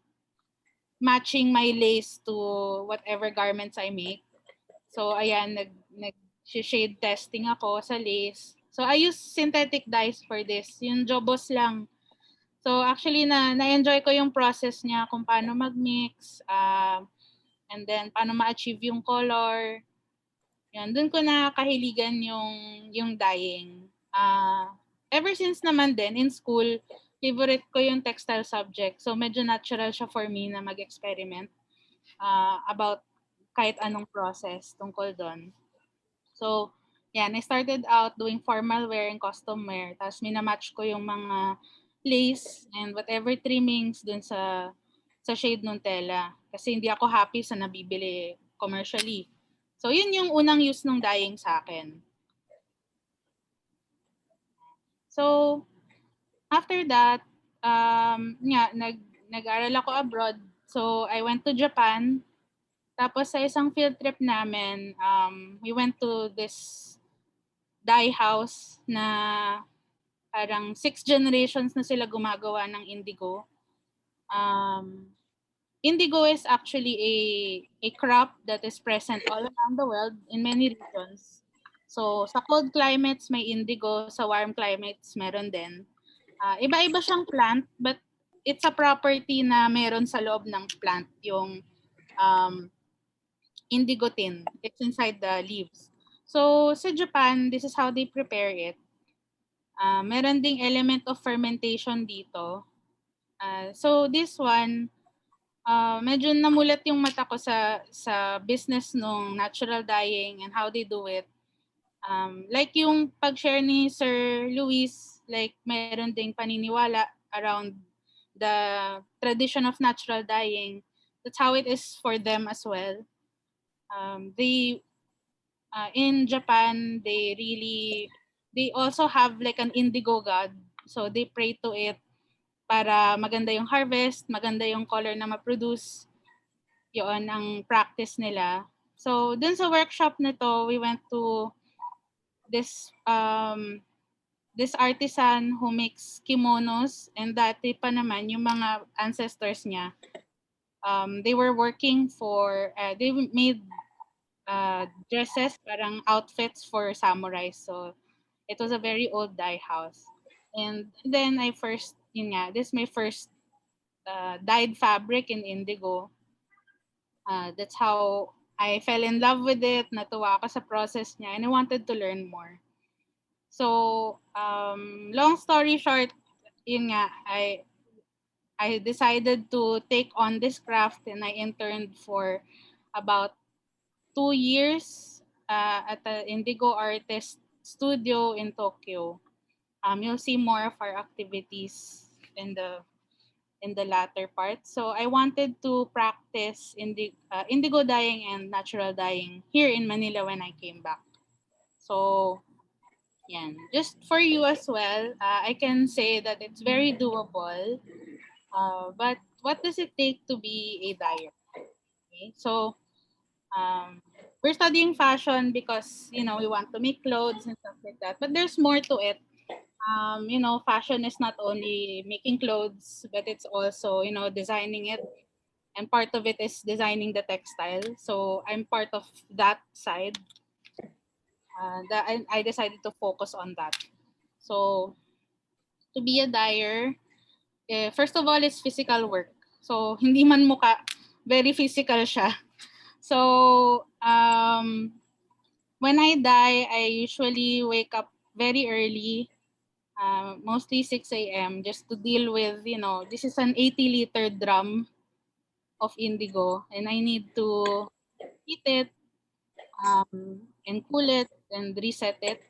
matching my lace to whatever garments I make. So, ayan, nag-shade testing ako sa lace. So, I use synthetic dyes for this. Yung Jobos lang. So, actually, na-enjoy ko yung process niya kung paano mag-mix, and then paano ma-achieve yung color. Yan, doon ko nakakahiligan yung dyeing. Ever since naman din, in school, favorite ko yung textile subject. So, medyo natural siya for me na mag-experiment about kahit anong process tungkol doon. So, yan, I started out doing formal wear and custom wear. Tapos minamatch ko yung mga lace and whatever trimmings dun sa shade ng tela. Kasi hindi ako happy sa nabibili commercially. So, yun yung unang use ng dyeing sa akin. So, after that, nag-aral ako abroad. So, I went to Japan. Tapos sa isang field trip namin, we went to this dye house na parang 6 generations na sila gumagawa ng indigo. Indigo is actually a crop that is present all around the world in many regions. So sa cold climates may indigo, sa warm climates meron din. Iba-iba siyang plant, but it's a property na meron sa loob ng plant, yung indigo tin. It's inside the leaves. So sa Japan, this is how they prepare it. Meron ding element of fermentation dito. So this one, medyo namulat yung mata ko sa business nung natural dyeing and how they do it. Like yung pag-share ni Sir Luis, like meron ding paniniwala around the tradition of natural dyeing. That's how it is for them as well. In Japan, they also have like an indigo god. So they pray to it para maganda yung harvest, maganda yung color na ma-produce. Yun ang practice nila. So dun sa workshop nito, we went to this artisan who makes kimonos, and dati pa naman yung mga ancestors niya, they were working for, they made dresses, parang outfits for samurais. So it was a very old dye house. And then this is my first dyed fabric in indigo. That's how I fell in love with it. Natuwa ako sa process niya, and I wanted to learn more. So, long story short, yun nga, I decided to take on this craft, and I interned for about 2 years at the Indigo Artist Studio in Tokyo. You'll see more of our activities in the latter part. So I wanted to practice indigo dyeing and natural dyeing here in Manila when I came back. So, yan. Just for you as well, I can say that it's very doable. But what does it take to be a dyer? Okay, so we're studying fashion because, we want to make clothes and stuff like that. But there's more to it. Fashion is not only making clothes, but it's also, designing it. And part of it is designing the textile. So I'm part of that side. I decided to focus on that. So to be a dyer, first of all, it's physical work. So hindi man mukha, very physical siya. So when I dye, I usually wake up very early, mostly 6 a.m. just to deal with, this is an 80-liter drum of indigo, and I need to heat it and cool it and reset it.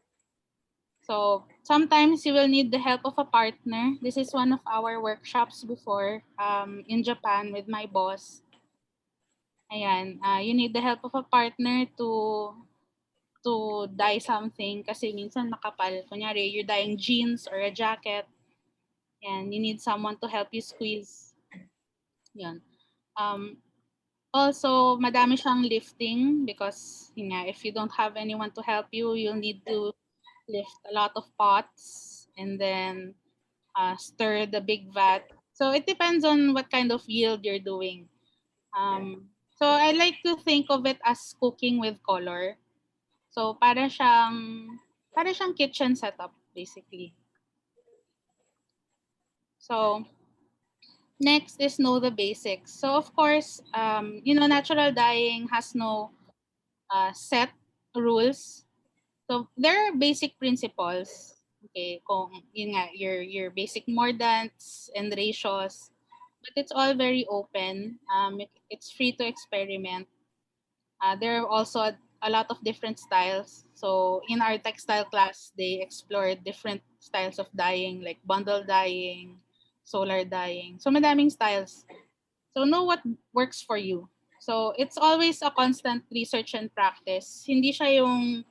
So sometimes you will need the help of a partner. This is one of our workshops before in Japan with my boss. Ayan, you need the help of a partner to dye something kasi minsan makapal. Kunyari, you're dyeing jeans or a jacket. and you need someone to help you squeeze. Yan. Um, Also, madami siyang lifting because yun nga, if you don't have anyone to help you, you'll need to lift a lot of pots and then stir the big vat. So it depends on what kind of yield you're doing. So I like to think of it as cooking with color. So para siyang kitchen setup basically. So next is know the basics. So of course, natural dyeing has no set rules. So there are basic principles. Okay, kung yun nga, your basic mordants and ratios, but it's all very open. It's free to experiment. There are also a lot of different styles. So in our textile class, they explored different styles of dyeing, like bundle dyeing, solar dyeing. So madaming styles. So know what works for you. So it's always a constant research and practice. Hindi siya yung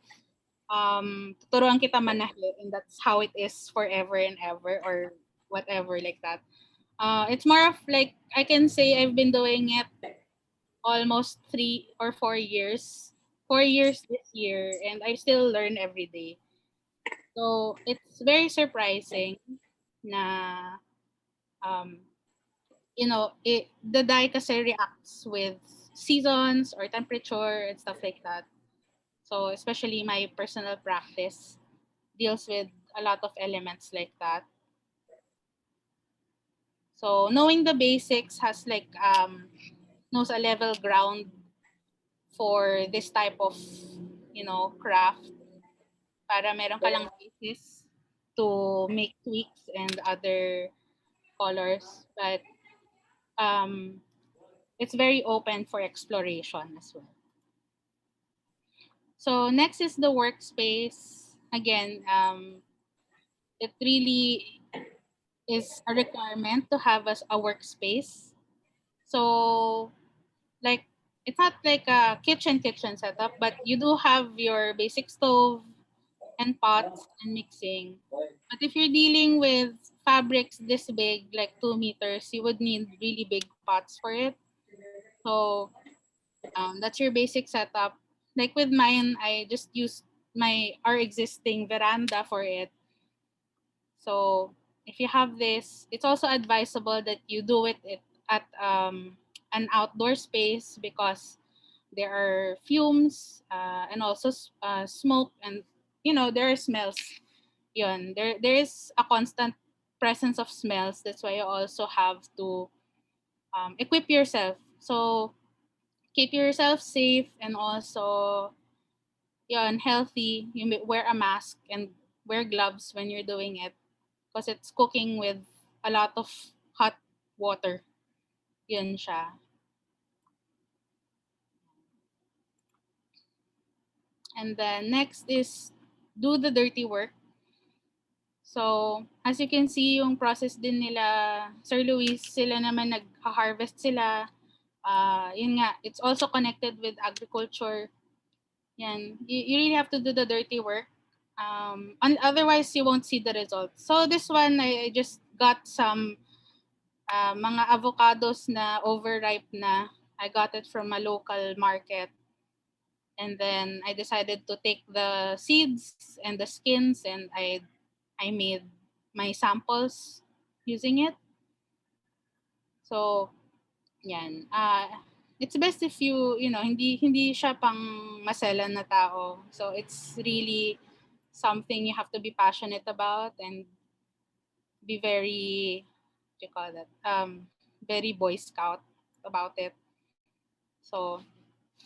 tuturuan kita manahe and that's how it is forever and ever or whatever like that. It's more of like I can say I've been doing it almost 3 or 4 years. 4 years this year and I still learn every day. So it's very surprising na um, the dye kasi reacts with seasons or temperature and stuff like that. So especially my personal practice deals with a lot of elements like that. So knowing the basics has like knows a level ground for this type of craft para meron ka lang basis to make tweaks and other colors, but um it's very open for exploration as well. So next is the workspace. Again, it really is a requirement to have a workspace. So like it's not like a kitchen setup, but you do have your basic stove and pots and mixing. But if you're dealing with fabrics this big, like 2 meters, you would need really big pots for it. So that's your basic setup. Like with mine, I just used our existing veranda for it. So if you have this, it's also advisable that you do it at an outdoor space because there are fumes and also smoke and there are smells. Yun, there is a constant presence of smells. That's why you also have to equip yourself. So keep yourself safe and also healthy. Wear a mask and wear gloves when you're doing it because it's cooking with a lot of hot water. Yun siya. And then next is do the dirty work. So, as you can see, yung process din nila, Sir Luis, sila naman nag-harvest sila. Yun nga, it's also connected with agriculture. Yan. You really have to do the dirty work. And otherwise, you won't see the results. So, this one, I just got some mga avocados na overripe na. I got it from a local market. And then I decided to take the seeds and the skins and I made my samples using it. So, yan. It's best if hindi siya pang maselan na tao. So, it's really something you have to be passionate about and be very, what do you call that? Very Boy Scout about it. So,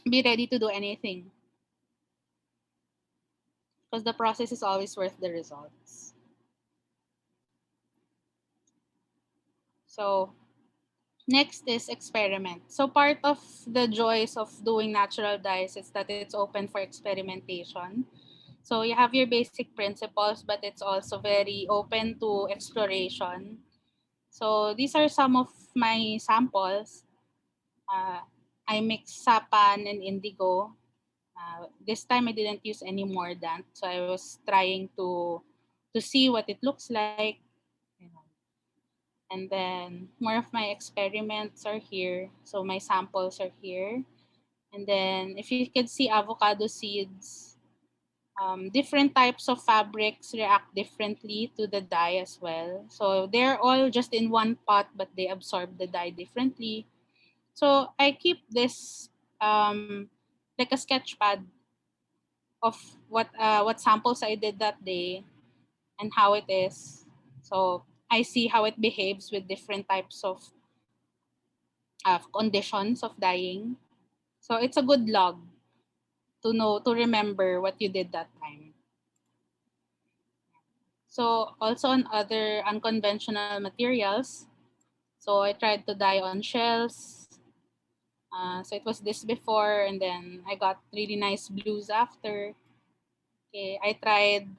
be ready to do anything because the process is always worth the results. So, next is experiment. So part of the joys of doing natural dyes is that it's open for experimentation. So you have your basic principles, but it's also very open to exploration. So these are some of my samples. I mixed sapan and indigo. This time I didn't use any mordant, so I was trying to see what it looks like. You know. And then more of my experiments are here. So my samples are here. And then if you can see avocado seeds, different types of fabrics react differently to the dye as well. So they're all just in one pot, but they absorb the dye differently. So I keep this like a sketch pad of what samples I did that day and how it is. So I see how it behaves with different types of conditions of dyeing. So it's a good log to know, to remember what you did that time. So also on other unconventional materials, so I tried to dye on shells. So it was this before, and then I got really nice blues after. Okay, I tried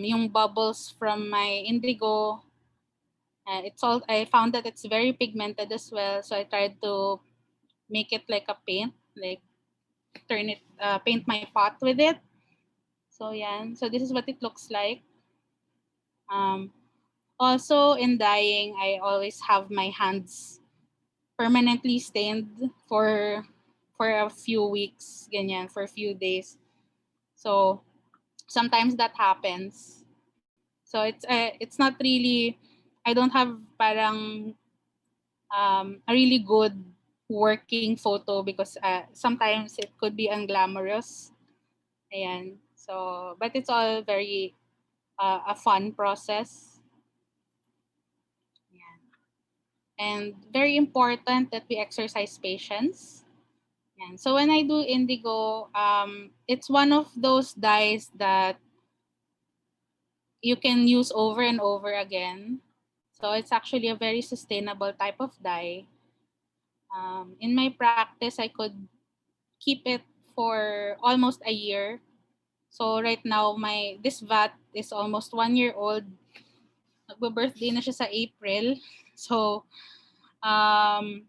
yung bubbles from my indigo. I found that it's very pigmented as well, so I tried to make it like a paint, like paint my pot with it. So yeah, so this is what it looks like. Um, Also in dyeing, I always have my hands permanently stained for a few weeks, ganyan, for a few days. So sometimes that happens. So it's not really, I don't have parang a really good working photo because sometimes it could be unglamorous. Ayan. So but it's all very a fun process. Ayan. And very important that we exercise patience. Yan. So when I do indigo, it's one of those dyes that you can use over and over again. So it's actually a very sustainable type of dye. In my practice, I could keep it for almost a year. So right now, this vat is almost 1 year old. Nagbe-birthday na siya sa April. So um,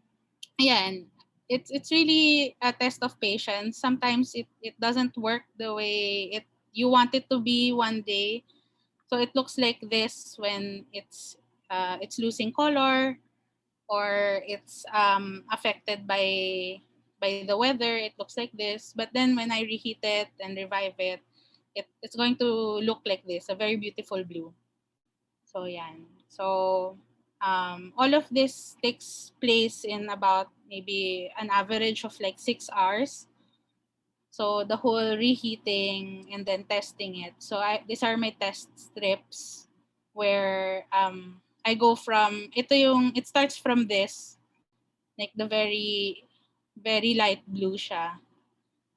ayan, it's really a test of patience. Sometimes it doesn't work the way you want it to be one day. So it looks like this when it's losing color or it's affected by the weather. It looks like this. But then when I reheat it and revive it, it's going to look like this, a very beautiful blue. So yan. So all of this takes place in about maybe an average of like 6 hours. So the whole reheating and then testing it. So these are my test strips where I go from it starts from this, like the very light blue siya.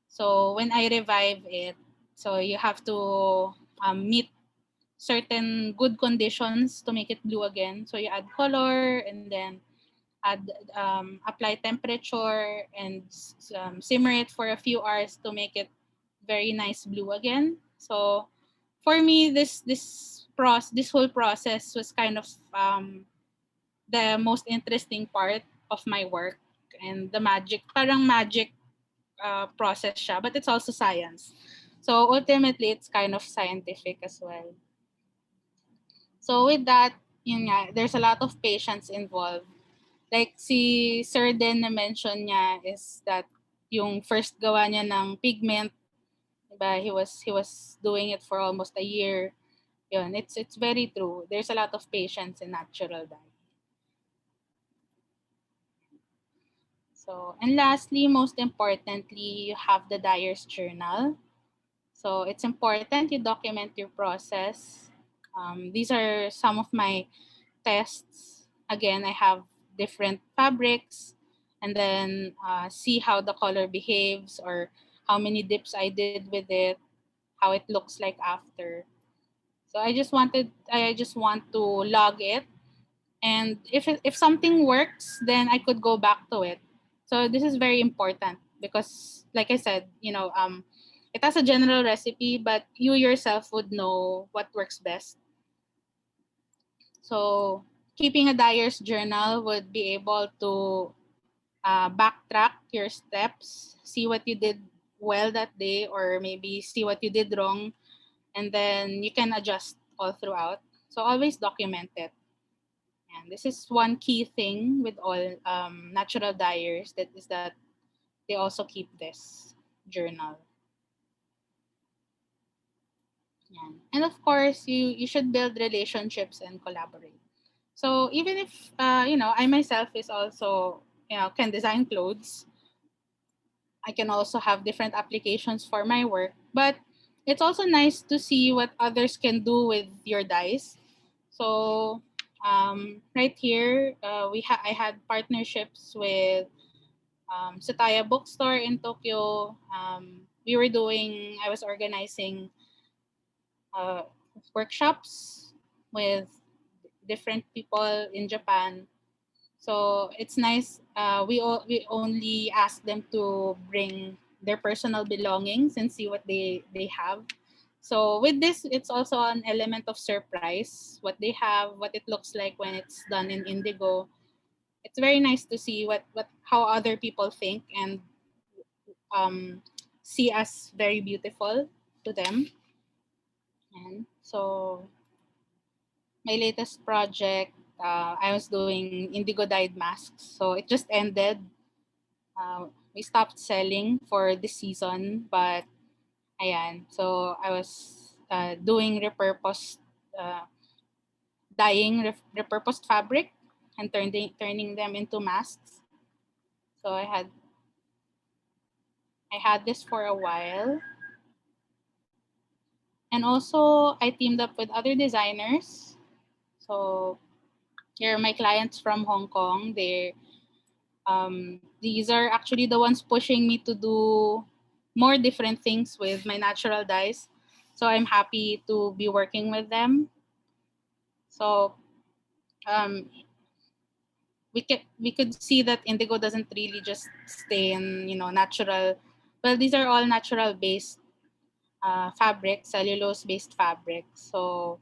So when I revive it, so you have to meet certain good conditions to make it blue again. So you add color and then add apply temperature and simmer it for a few hours to make it very nice blue again. So for me, this whole process was kind of the most interesting part of my work, and the parang magic process siya, but it's also science. So ultimately, it's kind of scientific as well. So with that, yun nga, there's a lot of patience involved. Like si Sir Den na mention niya is that yung first gawa niya ng pigment, diba, he was doing it for almost a year. Yun, it's very true. There's a lot of patience in natural dye. So, and lastly, most importantly, you have the dyer's journal. So it's important you document your process. These are some of my tests. Again, I have different fabrics and then see how the color behaves or how many dips I did with it, how it looks like after. So I just want to log it, and if something works, then I could go back to it. So this is very important because, like I said, it has a general recipe, but you yourself would know what works best. So keeping a dyer's journal would be able to backtrack your steps, see what you did well that day, or maybe see what you did wrong, and then you can adjust all throughout. So always document it. And this is one key thing with all natural dyers, that is that they also keep this journal. Yan. And of course, you should build relationships and collaborate. So even if I myself is also can design clothes, I can also have different applications for my work. But it's also nice to see what others can do with your dies. So right here, I had partnerships with Sataya Bookstore in Tokyo. I was organizing uh, workshops with different people in Japan. So it's nice. We only ask them to bring their personal belongings and see what they have. So with this, it's also an element of surprise. What they have, what it looks like when it's done in Indigo. It's very nice to see how other people think and um, see us very beautiful to them. And so my latest project, I was doing indigo dyed masks. So it just ended. We stopped selling for this season, but ayan. So I was doing repurposed fabric and turning them into masks. So I had this for a while. And also I teamed up with other designers. So here are my clients from Hong Kong. These are actually the ones pushing me to do more different things with my natural dyes. So I'm happy to be working with them. So um, we could see that indigo doesn't really just stay in natural. Well, these are all natural based fabrics, cellulose based fabrics. So,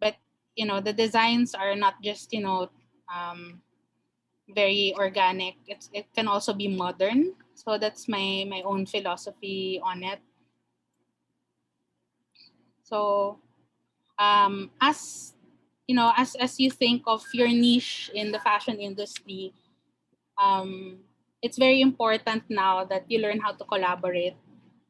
but the designs are not just um, very organic. It can also be modern. So that's my own philosophy on it. So as you think of your niche in the fashion industry, um, it's very important now that you learn how to collaborate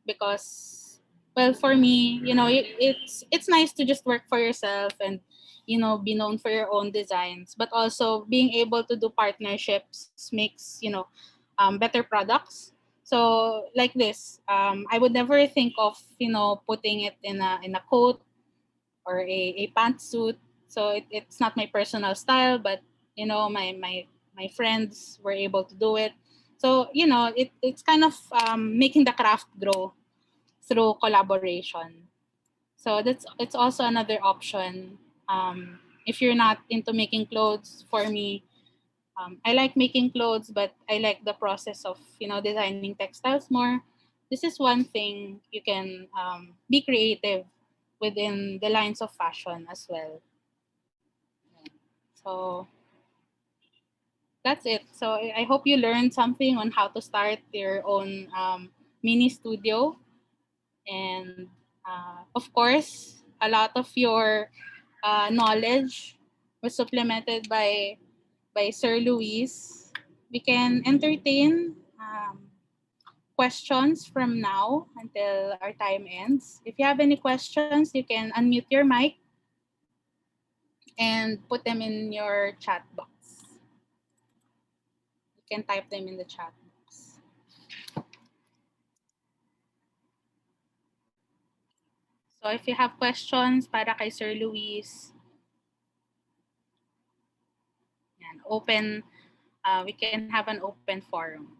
because, well, for me, it's nice to just work for yourself and be known for your own designs, but also being able to do partnerships makes better products. So like this, I would never think of putting it in a coat or a pantsuit. So it's not my personal style, but my friends were able to do it. So it's kind of making the craft grow through collaboration. So it's also another option. If you're not into making clothes, for me, I like making clothes, but I like the process of designing textiles more. This is one thing you can be creative within the lines of fashion as well. So that's it. So I hope you learned something on how to start your own mini studio. And of course, a lot of your knowledge was supplemented by Sir Luis. We can entertain questions from now until our time ends. If you have any questions, you can unmute your mic and put them in your chat box. You can type them in the chat box. So if you have questions para kay Sir Luis, we can have an open forum.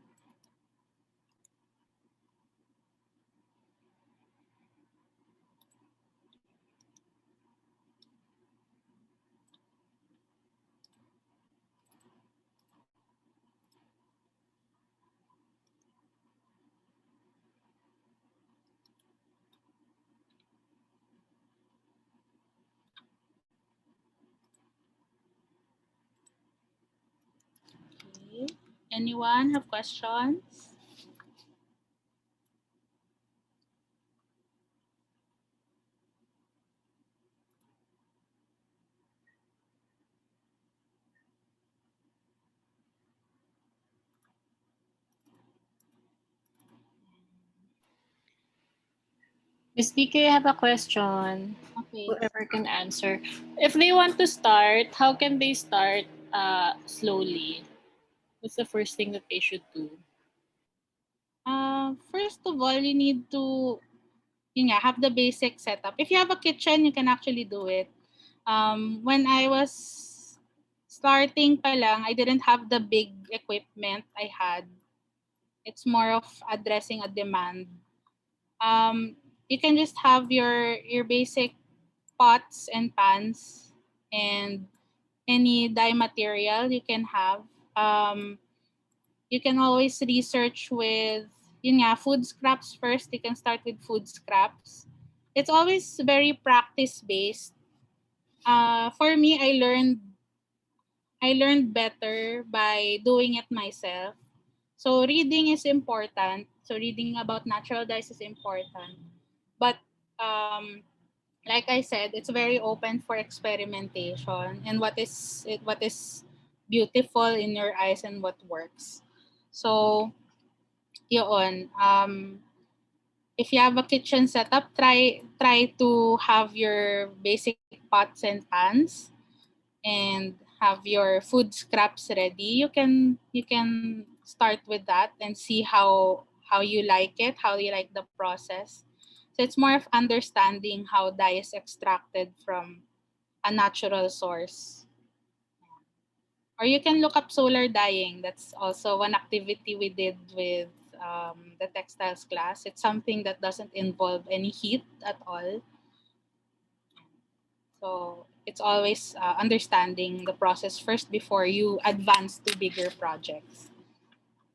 Okay. Anyone have questions? Ms. DK, I have a question. Okay. Whoever can answer. If they want to start, how can they start slowly? What's the first thing that they should do? First of all, you need to have the basic setup. If you have a kitchen, you can actually do it. When I was starting pa lang, I didn't have the big equipment I had. It's more of addressing a demand. You can just have your basic pots and pans and any dye material you can have. You can always research with food scraps first. You can start with food scraps. It's always very practice based. For me, I learned better by doing it myself. So reading is important. So reading about natural dyes is important. But like I said, it's very open for experimentation and what is beautiful in your eyes and what works. So yun, if you have a kitchen setup, try to have your basic pots and pans and have your food scraps ready. You can start with that and see how you like it, how you like the process. So it's more of understanding how dye is extracted from a natural source. Or you can look up solar dyeing. That's also one activity we did with the textiles class. It's something that doesn't involve any heat at all. So it's always understanding the process first before you advance to bigger projects.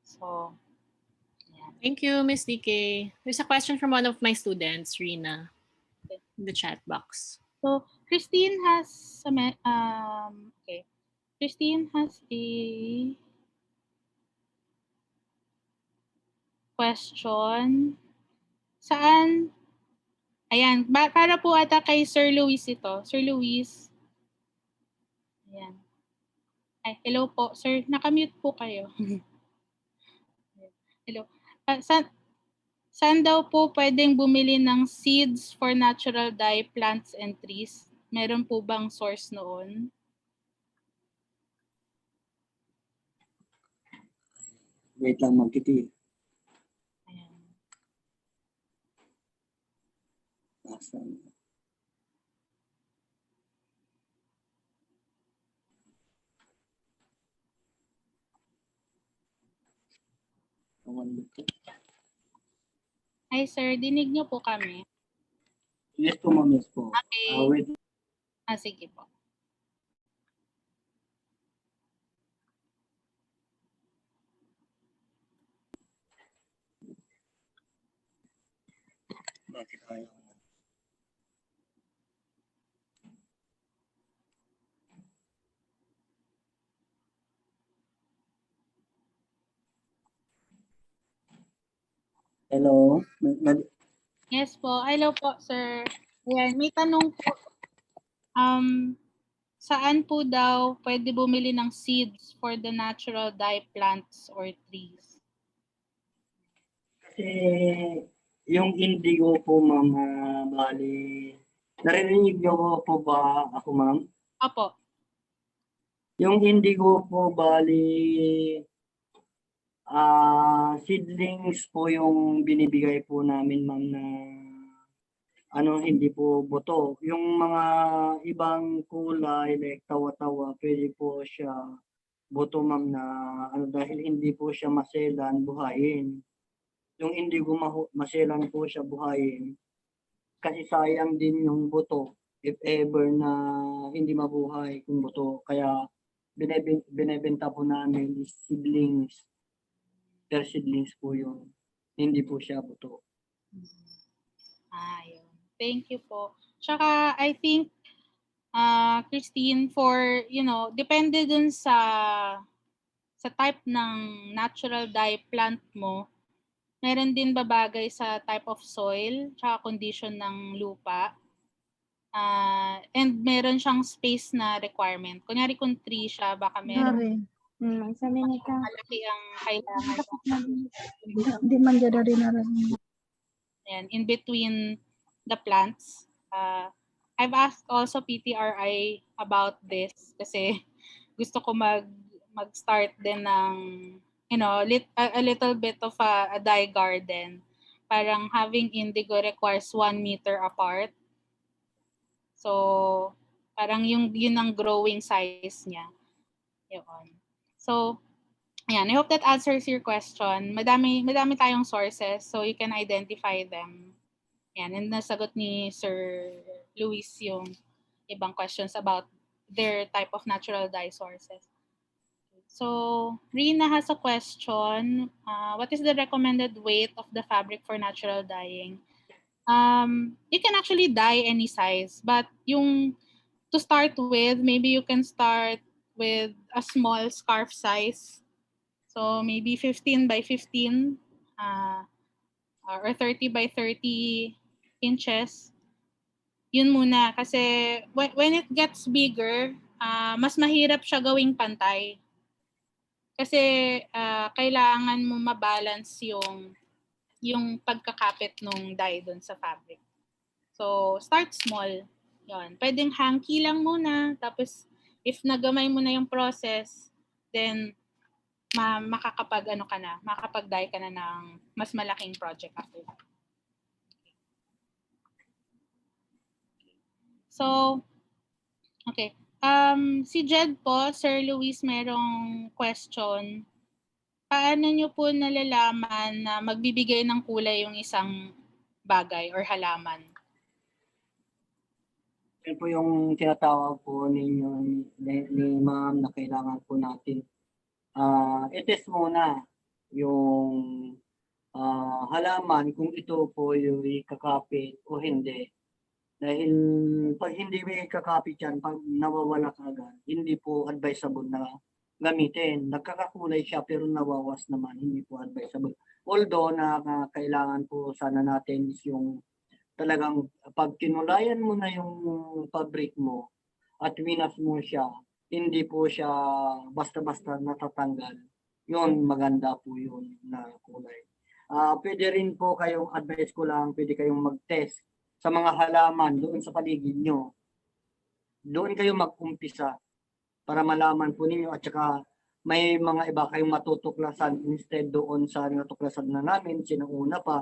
So, yeah. Thank you, Ms. DK. There's a question from one of my students, Rina, in the chat box. So Christine has Christine has a question. Saan? Ayan, para po ata kay Sir Luis ito. Sir Luis. Ayan. Ay, hello po. Sir, nakamute po kayo. Hello. Saan daw po pwedeng bumili ng seeds for natural dye plants and trees? Meron po bang source noon? Wait lang, magkiti. Ayan. Asan? Hi sir, dinig niyo po kami. Yes po, ma'am. Yes po. Okay. Wait. Sige po. Bakit ayaw? Hello? Yes po. Hello po, sir. Ayan, may tanong po. Saan po daw pwede bumili ng seeds for the natural dye plants or trees? Kasi yung indigo po, ma'am, bali, narinig niyo po ba ako, ma'am? Opo. Yung indigo po, bali, seedlings po yung binibigay po namin, ma'am, na hindi po buto. Yung mga ibang kulay, like tawa-tawa, pwede po siya buto, ma'am, na dahil hindi po siya maselan, buhayin. Yung indigo maselan po siya buhayin. Kasi sayang din yung buto if ever na hindi mabuhay kung buto. Kaya binebenta po namin is seedlings. Per seedlings po yun. Hindi po siya buto. Yun. Thank you po. Tsaka I think Christine, for depende dun sa type ng natural dye plant mo, meron din babagay sa type of soil tsaka condition ng lupa. And meron siyang space na requirement. Kunyari kung tree siya, baka meron malaki ang kailangan. Di man dyan rin na rin. Ayan, in between the plants. I've asked also PTRI about this kasi gusto ko mag-start din ng a little bit of a dye garden. Parang having indigo requires 1 meter apart. So parang yun ang growing size niya. Yun. So ayan, I hope that answers your question. Madami tayong sources so you can identify them. Ayan, and nasagot ni Sir Luis yung ibang questions about their type of natural dye sources. So, Rina has a question. What is the recommended weight of the fabric for natural dyeing? You can actually dye any size, but to start with, maybe you can start with a small scarf size. So, maybe 15 by 15 or 30 by 30 inches. Yun muna. Kasi when it gets bigger, mas mahirap siya gawing pantay. Kasi kailangan mo mabalance yung pagkakapit nung dye doon sa fabric. So, start small. Yun. Pwedeng hanky lang muna. Tapos, if nagamay mo na yung process, then makakapag-dye ka na ng mas malaking project after that. So, okay. Si Jed po, Sir Luis, merong question. Paano nyo po nalalaman na magbibigay ng kulay yung isang bagay or halaman? Yan po yung tinatawag po ninyo ni ma'am na kailangan po natin. I-test muna yung halaman kung ito po yung kakapit o hindi. Dahil pag hindi may kakapit yan, pag nawawala ka agad, hindi po advisable na gamitin. Nagkakakulay siya pero nawawas naman, hindi po advisable. Although na kailangan po sana natin is yung talagang pag kinulayan mo na yung fabric mo at winas mo siya, hindi po siya basta-basta natatanggal. Yun, maganda po yun na kulay. Pwede rin po kayong advice ko lang, pwede kayong mag-test sa mga halaman doon sa paligid nyo. Doon kayo mag-umpisa para malaman po ninyo at saka may mga iba kayong matutuklasan instead doon sa natuklasan na namin, sinauna pa.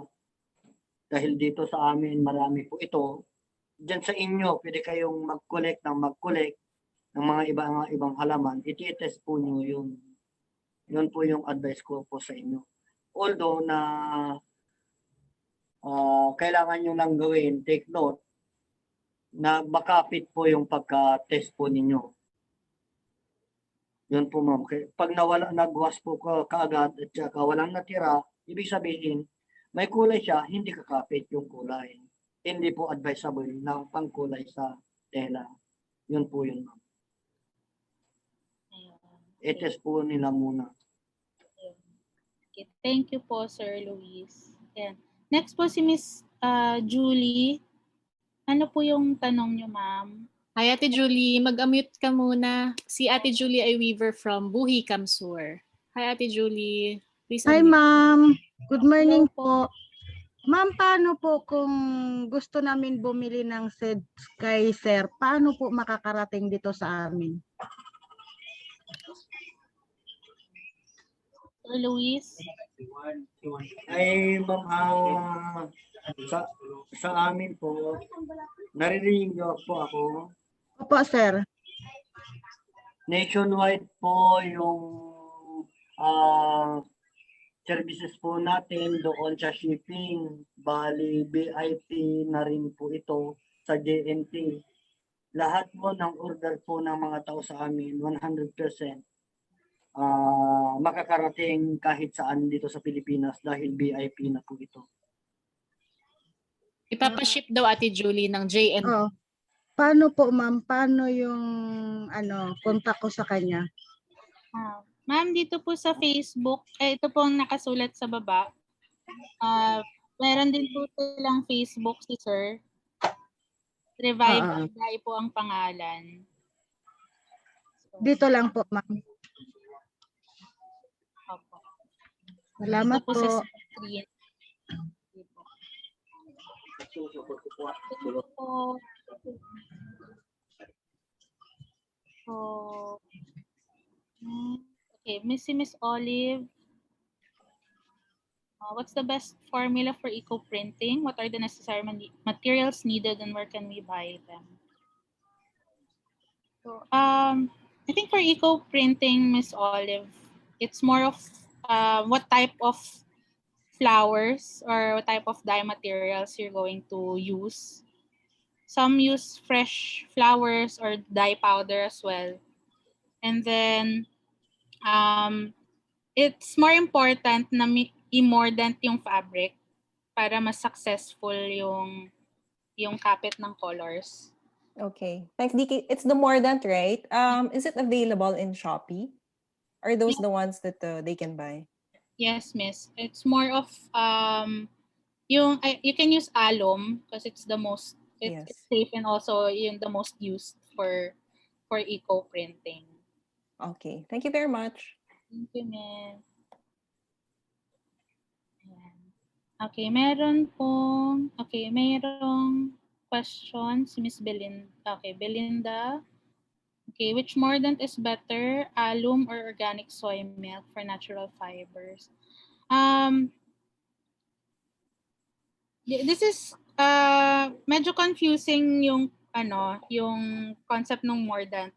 Dahil dito sa amin marami po ito. Diyan sa inyo, pwede kayong mag-collect ng mga ibang halaman. I-test po nyo yun. Yun po yung advice ko po sa inyo. Although na kailangan nyo lang gawin, take note, na makapit po yung pagka-test po ninyo. Yun po ma'am. Pag nagwas po kaagad at saka walang natira, ibig sabihin, may kulay siya, hindi kakapit yung kulay. Hindi po advisable na pangkulay sa tela. Yun po yun ma'am. I-test po nila muna. Okay. Thank you po, Sir Luis. Ayan. Next po si Miss Julie. Ano po yung tanong niyo, ma'am? Hi, Ate Julie. Mag-unmute ka muna. Si Ate Julie ay weaver from Buhi, Kamsur. Hi, Ate Julie. Please Hi, unmute. ma'am. Good morning Hello po. Ma'am, paano po kung gusto namin bumili ng seeds kay Sir? Paano po makakarating dito sa amin? Sir Luis? Ay ma'am, sa amin po, naririnig niyo po ako. Opo, Sir. Nationwide po yung services po natin doon sa shipping. Bali, VIP na rin po ito sa JNT. Lahat po ng order po ng mga tao sa amin, 100% makakarating kahit saan dito sa Pilipinas dahil VIP na po ito. Ipapaship daw Ate Julie ng JN. Oh. Paano po, ma'am? Paano yung contact ko sa kanya? Ma'am, dito po sa Facebook, ito po ang nakasulat sa baba. Meron din po silang Facebook si Sir. Revive Dye po ang pangalan. So, dito lang po, ma'am. Opo. Salamat Dito po. Sa screen. Susupot ko po. So, so, okay, Miss Olive. What's the best formula for eco-printing? What are the necessary materials needed and where can we buy them? So, I think for eco-printing, Miss Olive, it's more of what type of flowers or what type of dye materials you're going to use. Some use fresh flowers or dye powder as well. And then, it's more important na i-mordant yung fabric para mas successful yung kapit ng colors. Okay. Thanks, Diki. It's the Mordant, right? Is it available in Shopee? Are those the ones that they can buy? Yes, miss. It's more of you can use alum because it's the most it's Yes. safe and also the most used for eco printing. Okay. Thank you very much. Thank you, miss. Ayan. Okay, merong question si Miss Belinda. Okay, Belinda. Okay, which mordant is better, alum or organic soy milk for natural fibers? This is medyo confusing yung concept ng mordant.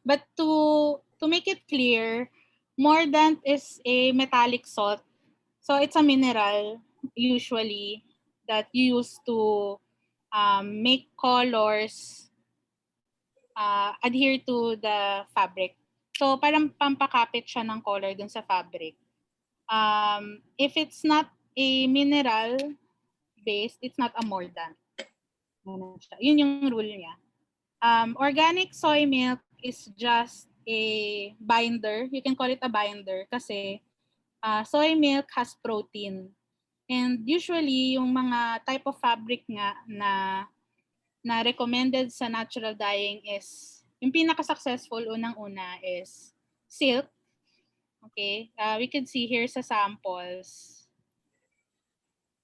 But to make it clear, mordant is a metallic salt. So it's a mineral usually that you use to make colors adhere to the fabric. So parang pampakapit siya ng color dun sa fabric. If it's not a mineral based, it's not a mordant. Yun yung rule niya. Organic soy milk is just a binder. You can call it a binder kasi soy milk has protein. And usually, yung mga type of fabric nga na recommended sa natural dyeing is, yung pinaka-successful unang-una is silk. Okay, we can see here sa samples.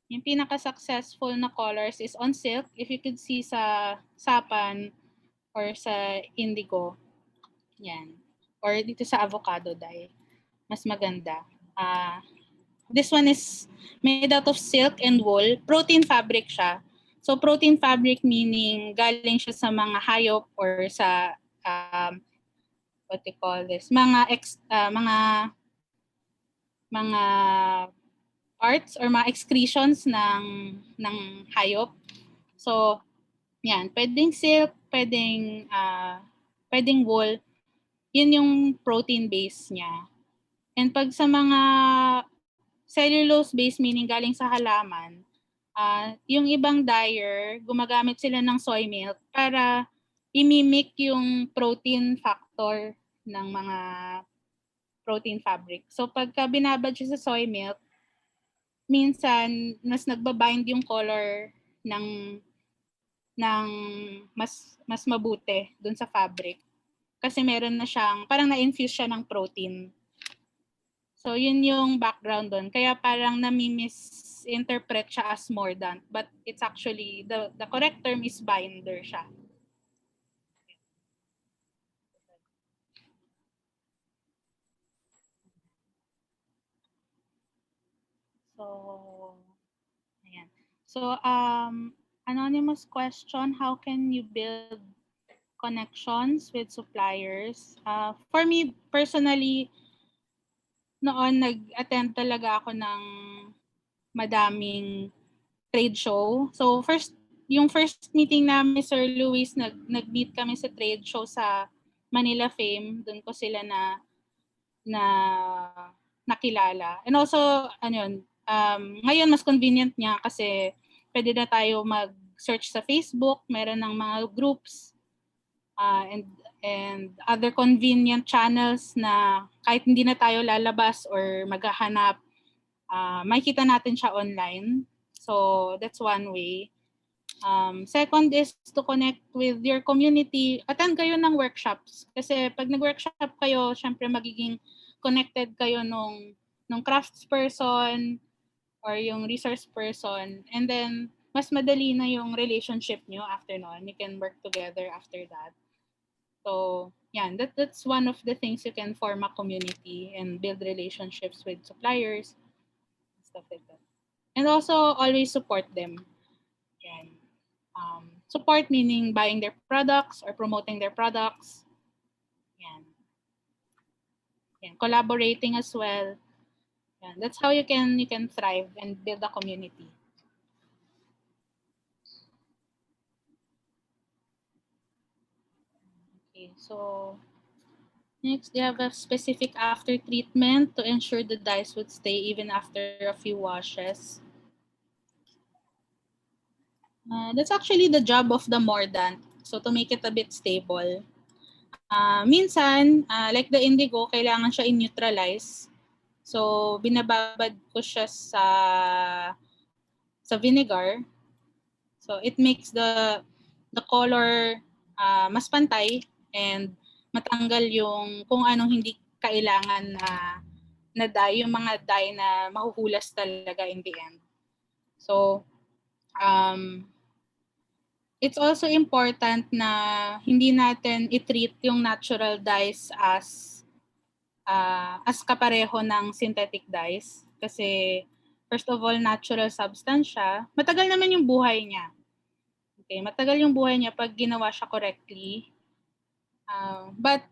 Yung pinaka-successful na colors is on silk. If you could see sa sapan or sa indigo. Yan. Or dito sa avocado dye. Mas maganda. This one is made out of silk and wool. Protein fabric siya. So protein fabric meaning galing siya sa mga hayop or sa what they call this, mga parts or mga excretions ng hayop. So yan, pwedeng silk, pwedeng wool. Yun yung protein base niya. And pag sa mga cellulose base meaning galing sa halaman, yung ibang dyer, gumagamit sila ng soy milk para imimik yung protein factor ng mga protein fabric. So pagka binabad siya sa soy milk, minsan mas nagbabind yung color ng mas mabuti dun sa fabric. Kasi meron na siyang, parang na-infuse siya ng protein. So yun yung background dun. Kaya parang nami-misinterpret siya as mordant. But it's actually, the correct term is binder siya. So, ayan. So, anonymous question, how can you build connections with suppliers? For me, personally, noon nag-attend talaga ako ng madaming trade show. So, yung first meeting namin, Sir Luis, nag-meet kami sa trade show sa Manila Fame. Doon ko sila nakilala. And also, ngayon mas convenient niya kasi pwede na tayo mag-search sa Facebook, meron ng mga groups and other convenient channels na kahit hindi na tayo lalabas or maghahanap, makikita natin siya online. So that's one way. Second is to connect with your community. Attend kayo ng workshops. Kasi pag nag-workshop kayo, syempre magiging connected kayo nung craftsperson or yung resource person. And then mas madali na yung relationship nyo after nun. You can work together after that. So, yeah, that's one of the things you can form a community and build relationships with suppliers, stuff like that. And also, always support them. Yan. Support meaning buying their products or promoting their products. Yan. Yan. Collaborating as well. Yan. That's how you can thrive and build a community. Okay, so next, they have a specific after treatment to ensure the dyes would stay even after a few washes. That's actually the job of the mordant. So to make it a bit stable. Minsan, like the indigo, kailangan siya i-neutralize. So binababad ko siya sa vinegar. So it makes the color mas pantay and matanggal yung kung anong hindi kailangan na dye, yung mga dye na mahuhulas talaga in the end. So, it's also important na hindi natin i-treat yung natural dyes as kapareho ng synthetic dyes. Kasi, first of all, natural substance siya. Matagal naman yung buhay niya. Okay, matagal yung buhay niya pag ginawa siya correctly. But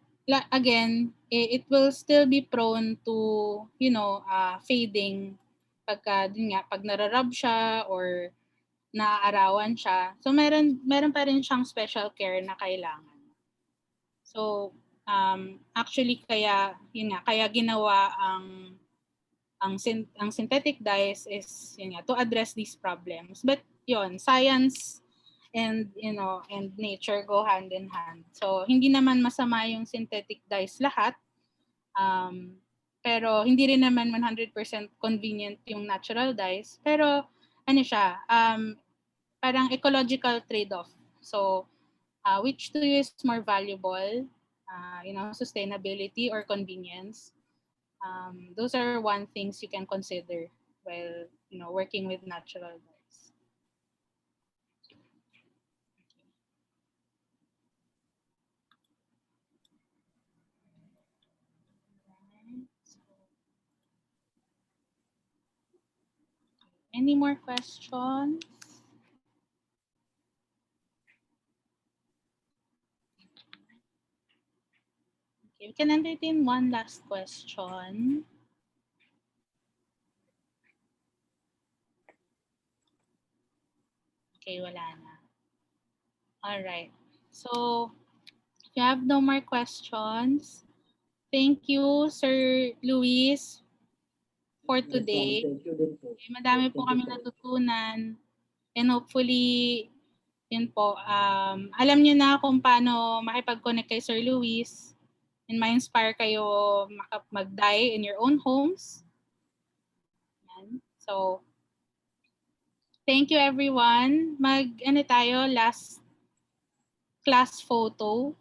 again, it will still be prone to, fading pag nararab siya or naaarawan siya. So meron pa rin siyang special care na kailangan. So actually kaya ginawa ang synthetic dyes is to address these problems. But science and nature go hand in hand. So hindi naman masama yung synthetic dyes lahat. Pero hindi rin naman 100% convenient yung natural dyes. Pero siya, parang ecological trade-off. So which to you is more valuable? Sustainability or convenience? Those are one things you can consider while working with natural dyes. Any more questions? Okay, we can entertain one last question. Okay, wala na. All right. So, if you have no more questions, thank you, Sir Luis, for today. Thank you din po. Okay, madami po kami natutunan. And hopefully, yun po, alam niyo na kung paano makipag-connect kay Sir Luis and ma-inspire kayo mag-dye in your own homes. Yan. So, thank you everyone. Last class photo.